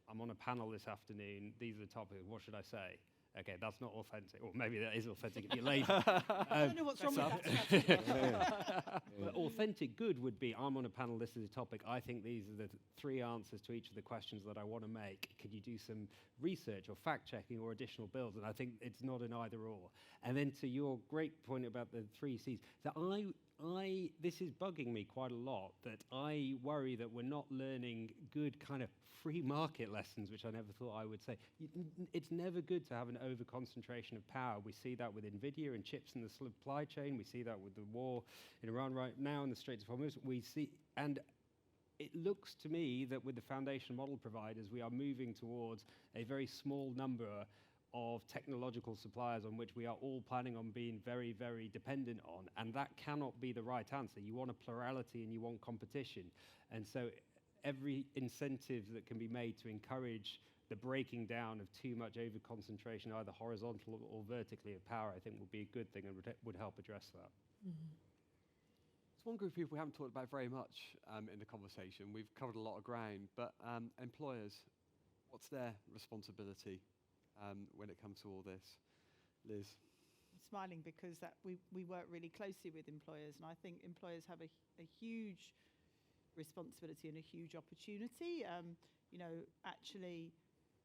S4: I'm on a panel this afternoon, these are the topics, what should I say? Okay, that's not authentic. Or maybe that is authentic if you're lazy.
S5: I don't know what's wrong with that.
S4: But authentic good would be, I'm on a panel, this is a topic, I think these are the 3 answers to each of the questions that I want to make. Could you do some research or fact-checking or additional builds? And I think it's not an either-or. And then to your great point about the 3 Cs, that this is bugging me quite a lot, that I worry that we're not learning good kind of free market lessons, which I never thought I would say. It's never good to have an over-concentration of power. We see that with NVIDIA and chips in the supply chain. We see that with the war in Iran right now in the Straits of Hormuz. And it looks to me that with the foundation model providers, we are moving towards a very small number of technological suppliers on which we are all planning on being very, very dependent on. And that cannot be the right answer. You want a plurality and you want competition. And so every incentive that can be made to encourage the breaking down of too much over-concentration, either horizontal or vertically, of power, I think would be a good thing and would help address that.
S1: Mm-hmm. It's one group of people we haven't talked about very much in the conversation. We've covered a lot of ground, but employers, what's their responsibility when it comes to all this? Liz?
S5: I'm smiling because we work really closely with employers, and I think employers have a huge responsibility and a huge opportunity. Actually,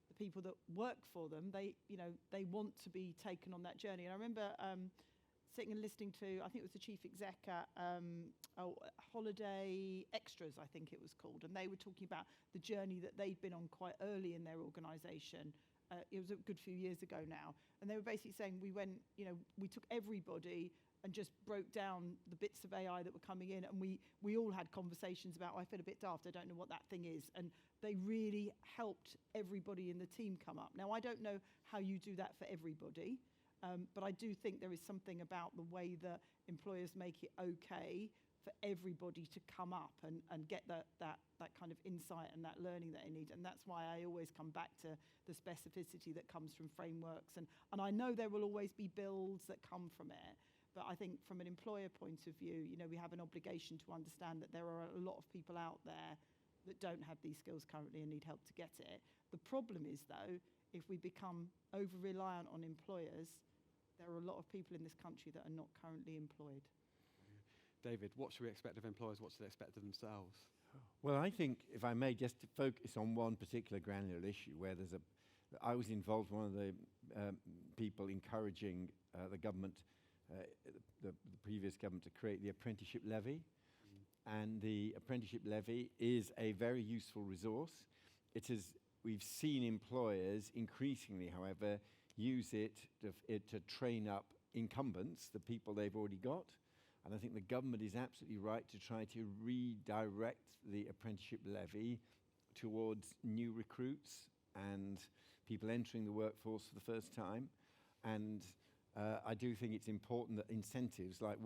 S5: the people that work for them, they want to be taken on that journey. And I remember sitting and listening to, I think it was the chief exec at Holiday Extras, I think it was called, and they were talking about the journey that they'd been on quite early in their organisation. It was a good few years ago now, and they were basically saying we took everybody and just broke down the bits of AI that were coming in, and we all had conversations about, I feel a bit daft, I don't know what that thing is, and they really helped everybody in the team come up. Now, I don't know how you do that for everybody, but I do think there is something about the way that employers make it okay for everybody to come up and get that kind of insight and that learning that they need. And that's why I always come back to the specificity that comes from frameworks. And I know there will always be builds that come from it, but I think from an employer point of view, we have an obligation to understand that there are a lot of people out there that don't have these skills currently and need help to get it. The problem is, though, if we become over-reliant on employers, there are a lot of people in this country that are not currently employed.
S1: David, what should we expect of employers? What should they expect of themselves?
S2: Well, I think, if I may, just to focus on one particular granular issue where there's I was involved, one of the people encouraging the government, the previous government, to create the apprenticeship levy. And the apprenticeship levy is a very useful resource. We've seen employers increasingly, however, use it to train up incumbents, the people they've already got. And I think the government is absolutely right to try to redirect the apprenticeship levy towards new recruits and people entering the workforce for the first time. And I do think it's important that incentives like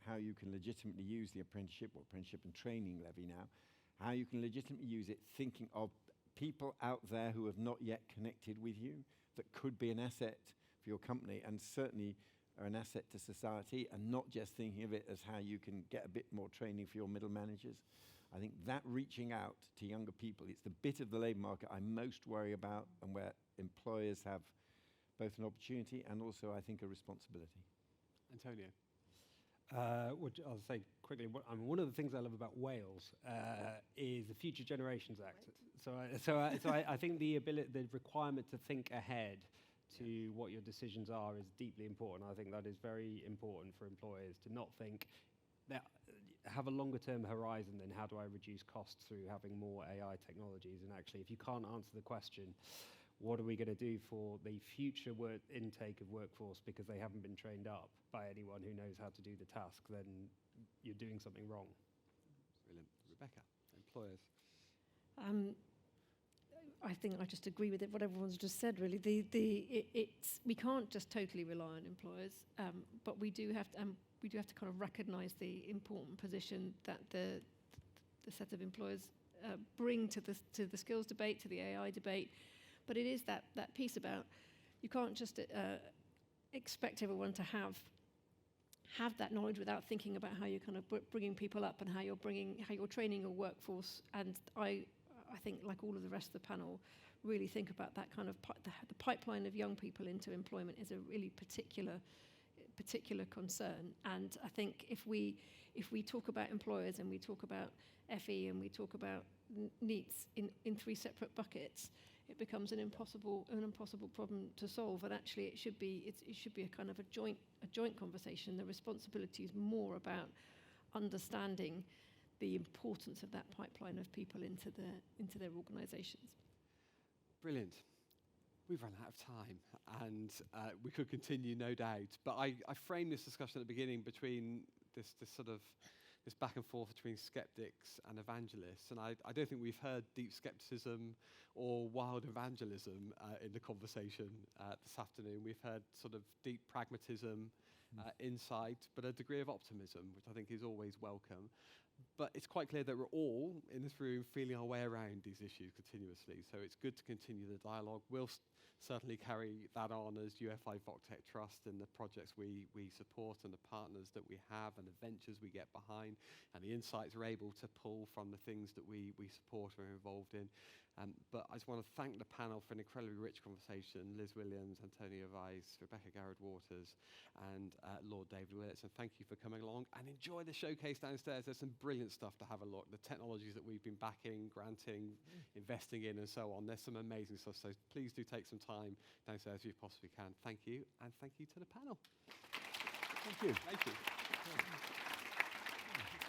S2: how you can legitimately use the apprenticeship and training levy now, how you can legitimately use it, thinking of people out there who have not yet connected with you that could be an asset for your company and certainly are an asset to society, and not just thinking of it as how you can get a bit more training for your middle managers. I think that reaching out to younger people, it's the bit of the labour market I most worry about, and where employers have both an opportunity and also, I think, a responsibility.
S1: Antonio.
S4: Which I'll say quickly, one of the things I love about Wales is the Future Generations Act. I think the requirement to think ahead to what your decisions are is deeply important. I think that is very important for employers to not think that, have a longer term horizon than how do I reduce costs through having more AI technologies. And actually, if you can't answer the question, what are we going to do for the future intake of workforce because they haven't been trained up by anyone who knows how to do the task, then you're doing something wrong.
S1: Brilliant. Rebecca, employers.
S3: I think I just agree with what everyone's just said, really. We can't just totally rely on employers, but we do have to kind of recognise the important position that the set of employers bring to the skills debate, to the AI debate. But it is that piece about you can't just expect everyone to have that knowledge without thinking about how you're kind of bringing people up and how you're training your workforce. And I think, like all of the rest of the panel, really think about that kind of the pipeline of young people into employment is a really particular concern. And I think if we talk about employers and we talk about FE and we talk about NEETs in three separate buckets, it becomes an impossible problem to solve. And actually, it should be a kind of a joint conversation. The responsibility is more about understanding the importance of that pipeline of people into their organisations.
S1: Brilliant. We've run out of time, and we could continue, no doubt. But I framed this discussion at the beginning between this back and forth between skeptics and evangelists, and I don't think we've heard deep skepticism or wild evangelism in the conversation this afternoon. We've heard sort of deep pragmatism, insight, but a degree of optimism, which I think is always welcome. But it's quite clear that we're all in this room feeling our way around these issues continuously. So it's good to continue the dialogue. We'll certainly carry that on as UFI VocTech Trust and the projects we support and the partners that we have and the ventures we get behind and the insights we're able to pull from the things that we support or are involved in. But I just want to thank the panel for an incredibly rich conversation. Liz Williams, Antonio Weiss, Rebecca Garrod-Waters, and Lord David Willetts. And thank you for coming along and enjoy the showcase downstairs. There's some brilliant stuff to have a look. The technologies that we've been backing, granting, investing in, and so on. There's some amazing stuff. So please do take some time downstairs if you possibly can. Thank you, and thank you to the panel.
S2: Thank you.
S1: Thank you.